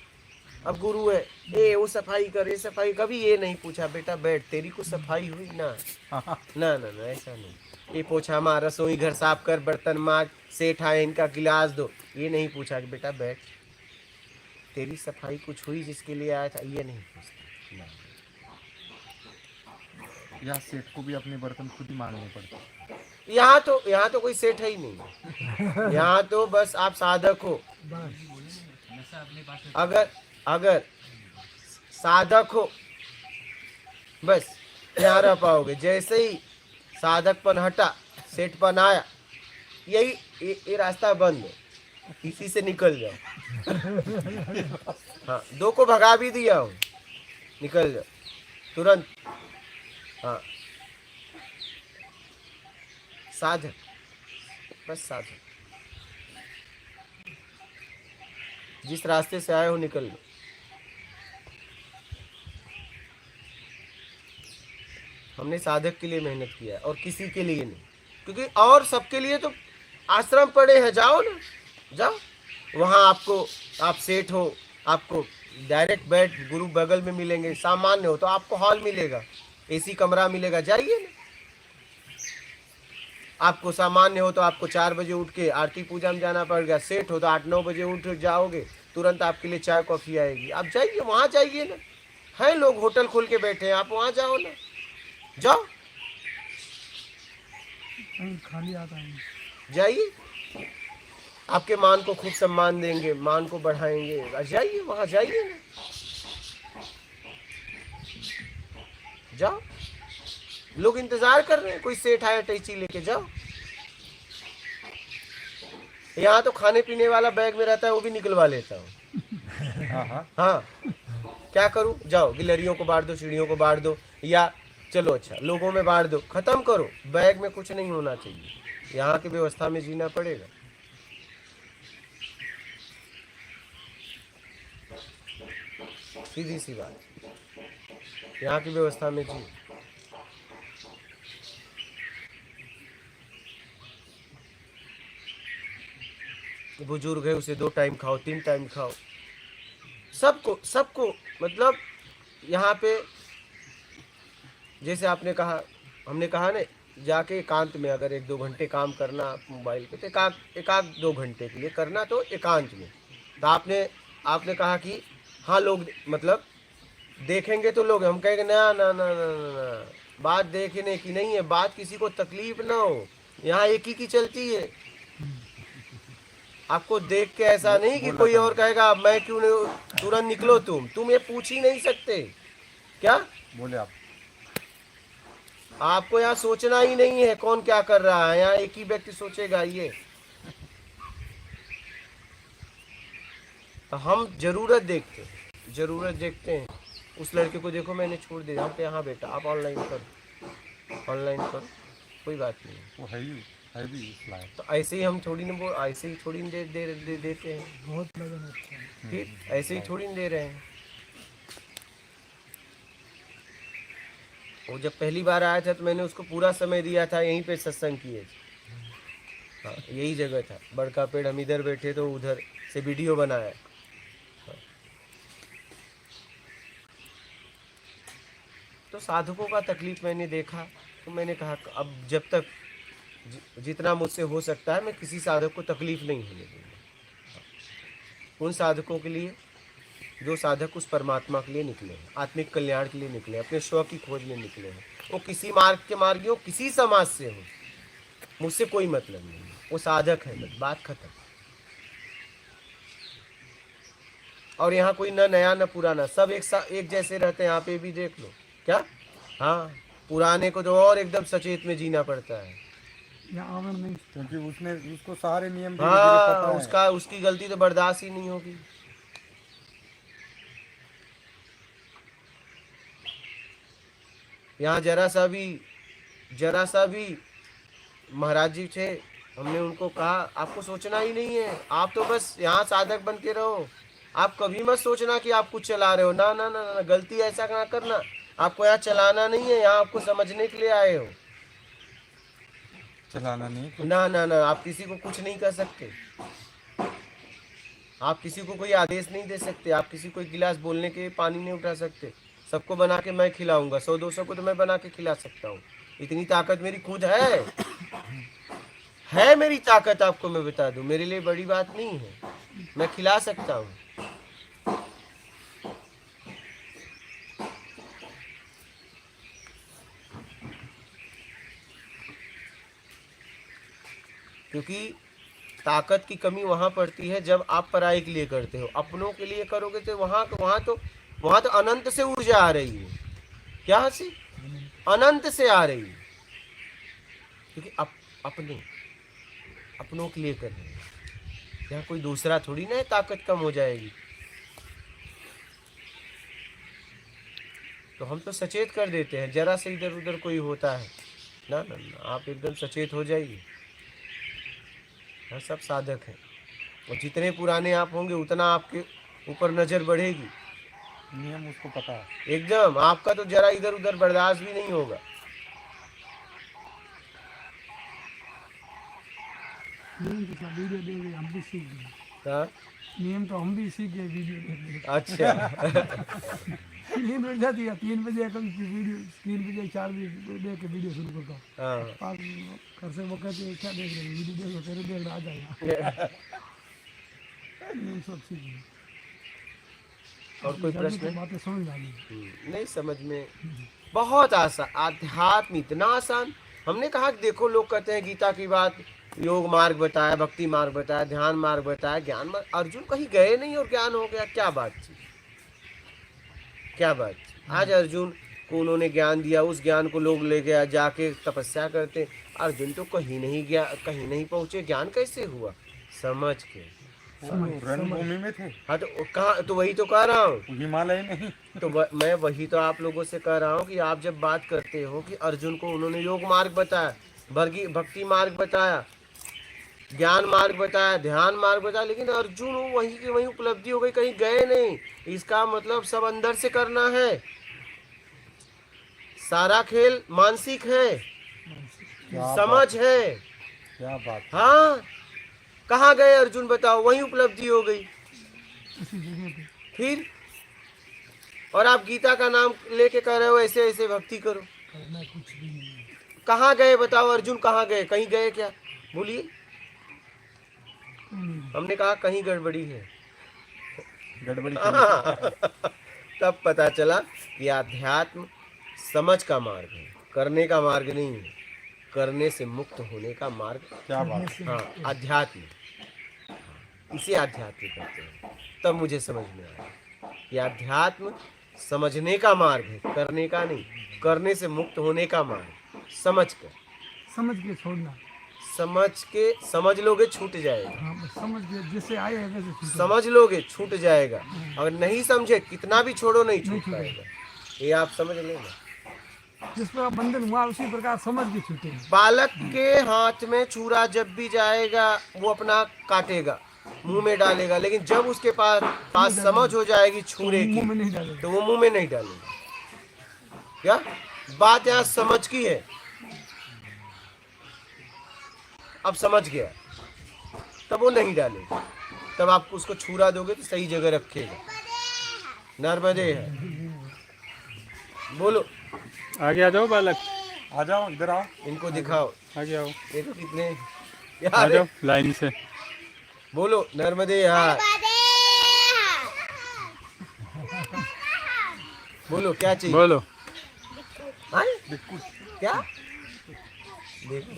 अब गुरु है, ए वो सफाई कर, ये सफाई, कभी ये नहीं पूछा बेटा बैठ तेरी कुछ सफाई हुई ना, ना ना ना ऐसा नहीं। ये पोछा मार, रसोई घर साफ कर, बर्तन मार, सेठ आए इनका गिलास दो, ये नहीं पूछा कि बेटा बैठ तेरी सफाई कुछ हुई जिसके लिए आया था, ये नहीं पूछता। यहाँ सेठ को भी अपने बर्तन खुद ही मांगने पड़ते हैं। यहाँ तो कोई सेठ है ही नहीं, यहाँ तो बस आप साधक हो। अगर साधक हो बस यहाँ रह पाओगे। जैसे ही साधकपन हटा, सेठपन आया, ये रास्ता बंद है, इसी से निकल जाओ। हाँ, 2 को भगा भी दिया हूँ, निकल जाओ तुरंत। हाँ, साधक, बस साधक, जिस रास्ते से आए हो निकल लो। हमने साधक के लिए मेहनत किया है और किसी के लिए नहीं, क्योंकि और सबके लिए तो आश्रम पड़े हैं, जाओ ना, जाओ वहाँ आप सेठ हो, आपको डायरेक्ट बेड गुरु बगल में मिलेंगे, सामान्य हो तो आपको हॉल मिलेगा, एसी कमरा मिलेगा, जाइए ना। आपको सामान्य हो तो आपको 4 बजे उठ के आरती पूजा में जाना पड़ेगा, सेठ हो तो 8-9 बजे उठ जाओगे, तुरंत आपके लिए चाय कॉफ़ी आएगी, आप जाइए वहाँ, जाइए ना। है लोग होटल खोल के बैठे हैं, आप वहाँ जाओ ना, जाओ, खाली आता है, जाइए, आपके मान को खूब सम्मान देंगे, मान को बढ़ाएंगे, जाइए वहाँ, जाइए ना, जाओ। लोग इंतजार कर रहे हैं, कोई सेठ आया टैची लेके, जाओ। यहाँ तो खाने पीने वाला बैग में रहता है, वो भी निकलवा लेता हूँ। हाँ, क्या करूँ, जाओ गिलहरियों को बांट दो, चिड़ियों को बांट दो, या चलो अच्छा लोगों में बांट दो, खत्म करो। बैग में कुछ नहीं होना चाहिए, यहाँ की व्यवस्था में जीना पड़ेगा। सीधी सी बात, यहाँ की व्यवस्था में जी। बुजुर्ग है, उसे 2 टाइम खाओ, 3 टाइम खाओ, सबको मतलब यहाँ पे जैसे आपने कहा, हमने कहा ना, जाके एकांत में अगर 1-2 घंटे काम करना मोबाइल पे, तो एकाध 2 घंटे के लिए करना, तो एकांत में। तो आपने कहा कि हाँ लोग मतलब देखेंगे तो लोग, हम कहेंगे ना ना ना ना ना, बात देखने की नहीं है, बात किसी को तकलीफ ना हो, यहाँ एक ही की चलती है। आपको देख के ऐसा नहीं कि कोई और कहेगा मैं क्यों नहीं, तुरंत निकलो तुम ये पूछ ही नहीं सकते क्या बोले आप। आपको यहाँ सोचना ही नहीं है कौन क्या कर रहा है, यहाँ एक ही व्यक्ति सोचेगा। ये तो हम जरूरत देखते हैं। उस लड़के को देखो मैंने छोड़ दिया, हम पे यहाँ बेटा आप ऑनलाइन करो, कोई बात नहीं, वो है भी इस लायक। तो ऐसे ही हम थोड़ी ना ऐसे ही थोड़ी ना दे देते हैं, बहुत लगन अच्छा है। फिर ऐसे ही थोड़ी ना दे रहे हैं। वो जब पहली बार आया था तो मैंने उसको पूरा समय दिया था, यहीं पे सत्संग किए थे। हाँ, यही जगह था, बड़का पेड़, हम इधर बैठे तो उधर से वीडियो बनाया। तो साधकों का तकलीफ मैंने देखा, तो मैंने कहा अब जब तक जितना मुझसे हो सकता है मैं किसी साधक को तकलीफ नहीं होने दूंगा। उन साधकों के लिए जो साधक उस परमात्मा के लिए निकले हैं, आत्मिक कल्याण के लिए निकले हैं, अपने स्व की खोज में निकले हैं, वो किसी मार्ग के मार्गी हो, किसी समाज से हो, मुझसे कोई मतलब नहीं है, वो साधक है, बस बात खत्म। और यहाँ कोई न नया न पुराना, सब एक जैसे रहते हैं। यहाँ पे भी देख लो क्या, हाँ, पुराने को तो और एकदम सचेत में जीना पड़ता है। या आवरण नहीं। क्योंकि उसने उसको सारे नियम धीरे धीरे पता हाँ, है। उसकी गलती तो बर्दाश्त ही नहीं होगी। यहाँ जरा सा भी महाराज जी थे, हमने उनको कहा आपको सोचना ही नहीं है, आप तो बस यहाँ साधक बन के रहो, आप कभी मत सोचना कि आप कुछ चला रहे हो, ना ना ना ना, गलती ऐसा ना करना, आपको यहाँ चलाना नहीं है, यहाँ आपको समझने के लिए आए हो, चलाना नहीं। ना ना ना, आप किसी को कुछ नहीं कर सकते, आप किसी को कोई आदेश नहीं दे सकते, आप किसी को एक गिलास बोलने के पानी नहीं उठा सकते, सबको बना के मैं खिलाऊंगा, 100-200 को तो मैं बना के खिला सकता हूँ, इतनी ताकत मेरी खुद है मेरी ताकत, आपको मैं बता दूं, मेरे लिए बड़ी बात नहीं है, मैं खिला सकता हूँ। क्योंकि ताकत की कमी वहां पड़ती है जब आप पराई के लिए करते हो, अपनों के लिए करोगे तो वहां तो अनंत से ऊर्जा आ रही है, क्या से अनंत से आ रही है, क्योंकि अपनों के लिए कर रहे हैं, यहाँ कोई दूसरा थोड़ी ना है ताकत कम हो जाएगी। तो हम तो सचेत कर देते हैं, जरा से इधर उधर कोई होता है ना ना ना, आप एकदम सचेत हो जाइए। हाँ, सब साधक हैं, और जितने पुराने आप होंगे उतना आपके ऊपर नजर बढ़ेगी, नियम उसको पता है एकदम, आपका तो जरा इधर उधर बर्दाश्त भी नहीं होगा। नियम तो सब वीडियो देख के हम भी सीख गए। हाँ, नियम तो हम भी सीख गए वीडियो देख के। अच्छा नींद उड़ जाती है 3 बजे, कभी वीडियो 3 बजे 4 बजे देख के वीडियो शुरू करता हूँ। हाँ, पास घर से वो कहते हैं क्या देख रहे हो, वीडियो देखो, तेरे देख रहा आ जाएगा। नियम सब सीख गए। और कोई जल्दी प्रश्न तो है? बातें समझ आ गई। नहीं समझ में, बहुत आसान, आध्यात्म इतना आसान। हमने कहा कि देखो लोग कहते हैं गीता की बात, योग मार्ग बताया, भक्ति मार्ग बताया, ध्यान मार्ग बताया, ज्ञान मार्ग, अर्जुन कहीं गए नहीं और ज्ञान हो गया, क्या बात थी, क्या बात थी? आज अर्जुन को उन्होंने ज्ञान दिया, उस ज्ञान को लोग ले गया, जाके तपस्या करते, अर्जुन तो कहीं नहीं पहुंचे, ज्ञान कैसे हुआ? समझ के, रणभूमि में थे, हाँ, तो कहाँ, तो वही तो कह रहा हूँ, हिमालय नहीं। तो मैं वही तो आप लोगों से कह रहा हूँ कि आप जब बात करते हो कि अर्जुन को उन्होंने योग मार्ग बताया, भक्ति मार्ग बताया, ज्ञान मार्ग बताया, ध्यान मार्ग बताया, लेकिन अर्जुन वही की वही उपलब्धि हो गई, कहीं गए नहीं। इसका मतलब सब अंदर से करना है, सारा खेल मानसिक है, क्या समझ है। क्या बात, हाँ, कहाँ गए अर्जुन बताओ, वही उपलब्धि हो गई उसी जगह पे फिर। और आप गीता का नाम लेके कह रहे हो ऐसे ऐसे भक्ति करो, करना कुछ भी नहीं है। कहाँ गए बताओ अर्जुन, कहाँ गए? कहीं गए क्या? बोलिए। हमने कहा कहीं गड़बड़ी है। गड़बड़ी तब पता चला कि अध्यात्म समझ का मार्ग है, करने का मार्ग नहीं है, करने से मुक्त होने का मार्ग। क्या बात, हाँ, अध्यात्म, इसे अध्यात्म कहते हैं। तब मुझे समझ में आया कि अध्यात्म समझने का मार्ग है, करने का नहीं, करने से मुक्त होने का मार्ग। समझ के छोड़ना। समझ लोगे छूट जाएगा, हाँ, बस समझ के जैसे आए हैं वैसे छूटे। समझ लोगे छूट जाएगा, अगर नहीं समझे कितना भी छोड़ो नहीं छूट पाएगा, ये आप समझ लेना। जिस प्रकार बंधन हुआ उसी प्रकार समझ के छूटे। बालक के हाथ में छुरा जब भी जाएगा वो अपना काटेगा, मुंह में डालेगा, लेकिन जब उसके पास समझ हो जाएगी छुरे की, मुंह में नहीं डालेगा। तो वो मुंह में नहीं डालेगा। क्या बात यहाँ समझ की है? अब समझ गया, तब वो नहीं डालेगा, तब आप उसको छुरा दोगे तो सही जगह रखेगा। नर्मदे है, बोलो। आगे आ जाओ बालक, आ जाओ, इधर आओ। इनको दिखाओ, आगे आओ, देखो कितने आ याद है। जाओ लाइन से। बोलो नर्मदे हार। बोलो क्या चाहिए? बोलो। हाँ? क्या देखो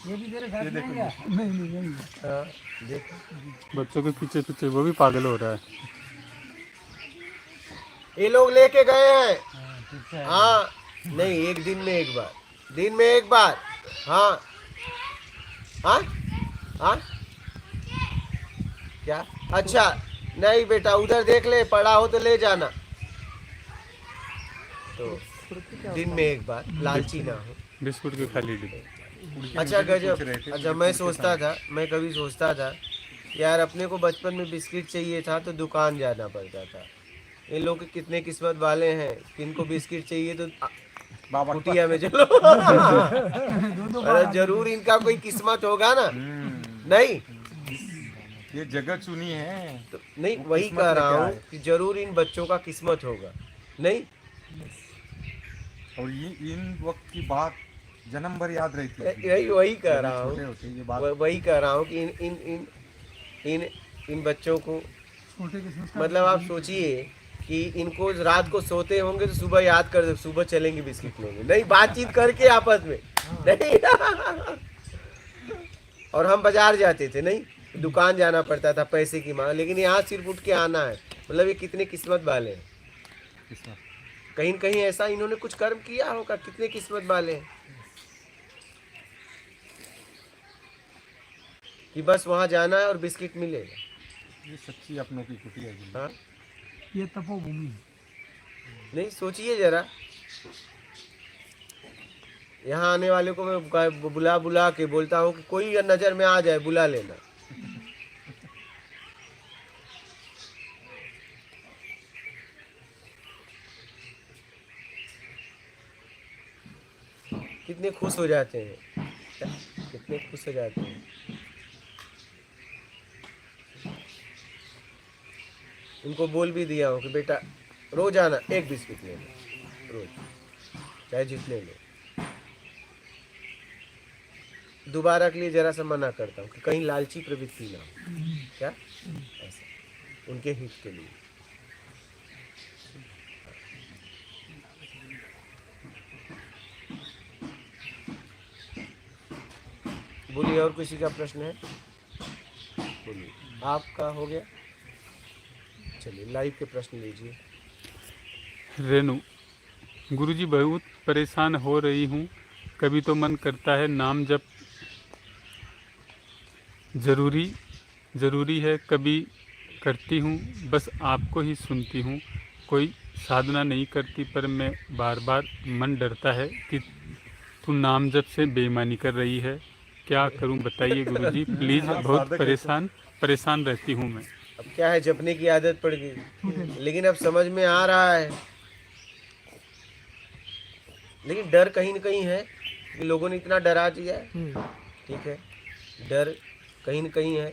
ये भी तेरे साथ में है क्या? हाँ, देखो बच्चों के पीछे पीछे वो भी पागल हो रहा है। ये लोग लेके गए हैं। हाँ नहीं, एक दिन में एक बार, दिन में एक बार। हाँ हाँ हाँ क्या? अच्छा नहीं बेटा, उधर देख ले, पड़ा हो तो ले जाना। तो दिन में एक बार, लालची ना हो। बिस्कुट की खाली डिब्बी। अच्छा गजब। अच्छा मैं सोचता था, मैं कभी सोचता था यार अपने को बचपन में बिस्किट चाहिए था तो दुकान जाना पड़ता था। ये लोग कितने किस्मत वाले हैं, किनको बिस्किट चाहिए तो बाबा कुटिया में चलो। अरे जरूर इनका कोई किस्मत होगा ना। नहीं ये जगह चुनी है। तो नहीं, वो वही किस्मत कह लेके रहा हूँ आए। कि जरूर इन बच्चों का किस्मत होगा। नहीं और ये इन वक्त की बात जन्म भर याद रहती है। वही कह रहा छोटे हूँ, होते ये बात। वही कह रहा हूँ कि इन इन इन इन इन बच्चों को, मतलब आप सोचिए कि इनको रात को सोते होंगे तो सुबह याद कर दे, सुबह चलेंगे बिस्किट लेंगे। नहीं, बातचीत करके आपस में। नहीं और हम बाजार जाते थे, नहीं दुकान जाना पड़ता था पैसे की मांग, लेकिन यहाँ सिर्फ उठ के आना है। मतलब ये कितने किस्मत वाले हैं। किस्मत। कहीं न कहीं ऐसा इन्होंने कुछ कर्म किया होगा, कितने किस्मत वाले हैं कि बस वहां जाना है और बिस्किट मिलेगा। ये सच्ची अपनों की कुटिया है। हाँ ये तपोभूमि है। नहीं सोचिए जरा, यहाँ आने वाले को मैं बुला बुला के बोलता हूँ कि कोई नजर में आ जाए बुला लेना। कितने खुश हो जाते हैं, कितने खुश हो जाते हैं। इनको बोल भी दिया हूँ कि बेटा रोज आना, एक बिस्किट ले लो रोज, चाहे जितने लो। दोबारा के लिए जरा सा मना करता हूँ कि कहीं लालची प्रवृत्ति ना हो। क्या ऐसा उनके हित के लिए। बोलिए, और किसी का प्रश्न है? बोलिए, आपका हो गया? चलिए लाइव के प्रश्न लीजिए। रेनू, गुरुजी बहुत परेशान हो रही हूँ। कभी तो मन करता है नाम जप ज़रूरी है, कभी करती हूँ बस आपको ही सुनती हूँ, कोई साधना नहीं करती, पर मैं बार बार मन डरता है कि तू नाम जप से बेईमानी कर रही है। क्या करूँ बताइए गुरुजी प्लीज़, बहुत परेशान रहती हूँ मैं। अब क्या है, जपने की आदत पड़ गई, लेकिन अब समझ में आ रहा है। लेकिन डर कहीं न कहीं है कि लोगों ने इतना डरा दिया है। ठीक है, डर कहीं न कहीं है,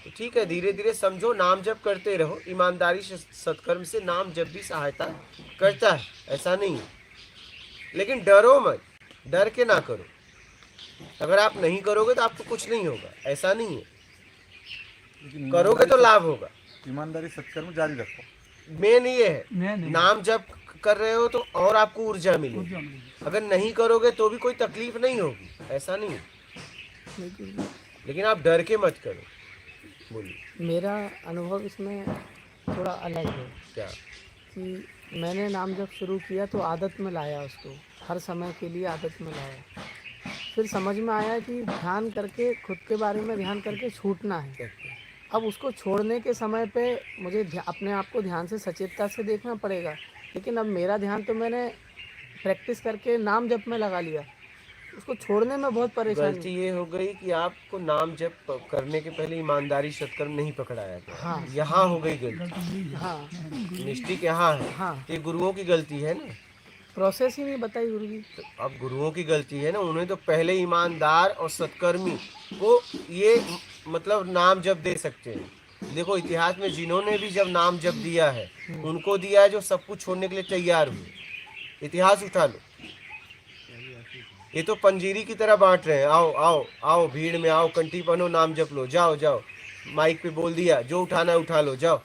तो ठीक है, धीरे धीरे समझो, नाम जप करते रहो। ईमानदारी से सत्कर्म से नाम जप भी सहायता करता है, ऐसा नहीं है। लेकिन डरो मत, डर के ना करो। अगर आप नहीं करोगे तो आपको कुछ नहीं होगा, ऐसा नहीं है। लेकिन करोगे तो लाभ होगा। ईमानदारी सत्कर्म जारी रखो। मेन ये है, नहीं। नाम जप कर रहे हो तो और आपको ऊर्जा मिलेगी। अगर नहीं करोगे तो भी कोई तकलीफ नहीं होगी, ऐसा नहीं है। लेकिन आप डर के मत करो। बोलिए। मेरा अनुभव इसमें थोड़ा अलग है क्या? कि मैंने नाम जब शुरू किया तो आदत में लाया उसको, हर समय के लिए आदत में लाया। फिर समझ में आया कि ध्यान करके, खुद के बारे में ध्यान करके छूटना है। अब उसको छोड़ने के समय पे मुझे अपने आप को ध्यान से, सचेतता से देखना पड़ेगा। लेकिन अब मेरा ध्यान तो मैंने प्रैक्टिस करके नाम जप में लगा लिया, उसको छोड़ने में बहुत परेशानी। गलती ये हो गई कि आपको नाम जप करने के पहले ईमानदारी सत्कर्म नहीं पकड़ाया गया। हाँ। यहाँ हो गई गलती। हाँ, मिस्टेक यहाँ है। हाँ। ये गुरुओं की गलती है ना। प्रोसेस ही नहीं बताई गुरुजी। तो अब गुरुओं की गलती है ना, उन्हें तो पहले ईमानदार और सत्कर्मी को ये मतलब नाम जप दे सकते हैं। देखो इतिहास में जिन्होंने भी जब नाम जप दिया है उनको दिया है जो सब कुछ छोड़ने के लिए तैयार हुए। इतिहास उठा लो, ये तो पंजीरी की तरह बांट रहे हैं, आओ आओ आओ भीड़ में आओ, कंठी पहनो, नाम जप लो, जाओ जाओ, माइक पे बोल दिया, जो उठाना है उठा लो, जाओ।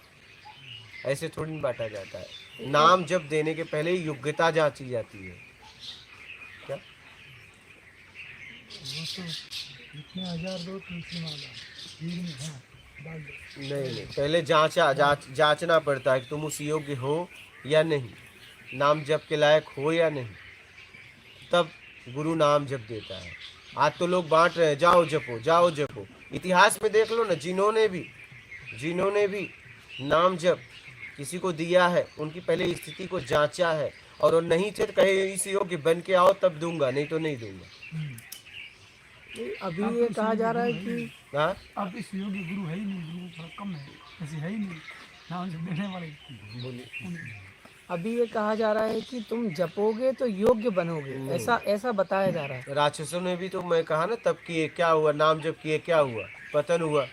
ऐसे थोड़ी नहीं बांटा जाता है। नाम जप देने के पहले योग्यता जांची जाती है। क्या इतने हजार दो तुलसी माला भीड़ में, हाँ डाल दो। नहीं, पहले जांचना पड़ता है कि तुम उस योग्य हो या नहीं, नाम जप के लायक हो या नहीं, तब गुरु नाम जप देता है। आज तो लोग बांट रहे हैं, जाओ जपो जाओ जपो। इतिहास में देख लो ना, जिन्होंने भी नाम जप किसी को दिया है उनकी पहले स्थिति को जांचा है, और वो नहीं थे तो कहे इस योग्य बन के आओ तब दूंगा, नहीं तो नहीं दूंगा। अभी ये कहा जा रहा है कि हाँ अब इस योगी गुरु है ही नहीं, गुरु थोड़ा कम है, ऐसे है ही नहीं नाम जब देने वाले। अभी ये कहा जा रहा है कि तुम जपोगे तो योग्य बनोगे, ऐसा बताया जा रहा है। राक्षसों ने भी तो, मैं कहा ना, तब किए क्या हुआ, नाम जप किए क्या हुआ, पतन हुआ।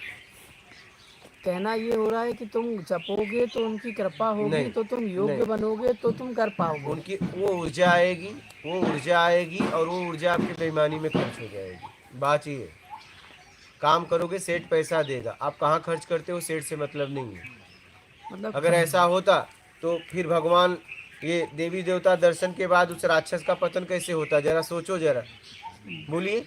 कहना ये हो रहा है कि तुम जपोगे तो उनकी कृपा होगी, नहीं, तो तुम योग्य नहीं। बनोगे तो तुम कर पाओगे। उनकी वो ऊर्जा आएगी और वो ऊर्जा आपकी बेईमानी में खर्च हो जाएगी। बात ये है, काम करोगे सेठ पैसा देगा, आप कहाँ खर्च करते हो सेठ से मतलब नहीं है। मतलब अगर ऐसा होता तो फिर भगवान, ये देवी देवता दर्शन के बाद उस राक्षस का पतन कैसे होता, जरा सोचो, जरा बोलिए।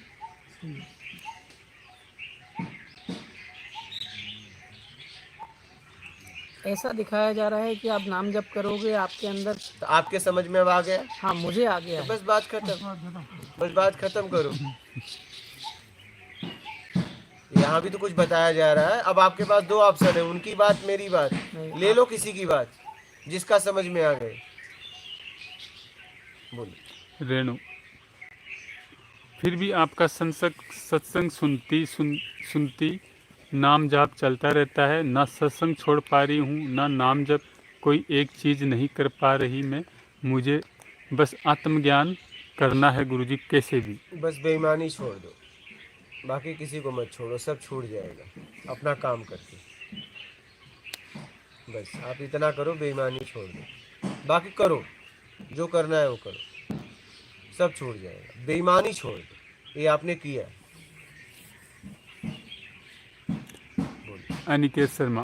ऐसा दिखाया जा रहा है कि आप नाम जप करोगे, आपके अंदर। तो आपके समझ में अब आ गया? हाँ, मुझे आ गया तो है। बस बात खत्म, बस बात खत्म करो। यहाँ भी तो कुछ बताया जा रहा है। अब आपके पास दो ऑप्शन है, उनकी बात मेरी बात, ले लो किसी की बात जिसका समझ में आ गए। बोलो। रेणु, फिर भी आपका सत्संग सुनती नाम जाप चलता रहता है, ना सत्संग छोड़ पा रही हूँ, ना नाम जप, कोई एक चीज़ नहीं कर पा रही मैं, मुझे बस आत्मज्ञान करना है गुरुजी, कैसे भी। बस बेईमानी छोड़ दो, बाकी किसी को मत छोड़ो, सब छूट जाएगा अपना काम करके। बस आप इतना करो, बेईमानी छोड़ दो, बाकी करो जो करना है वो करो, सब छूट जाएगा। बेईमानी छोड़ दो, ये आपने किया। अनिकेत शर्मा।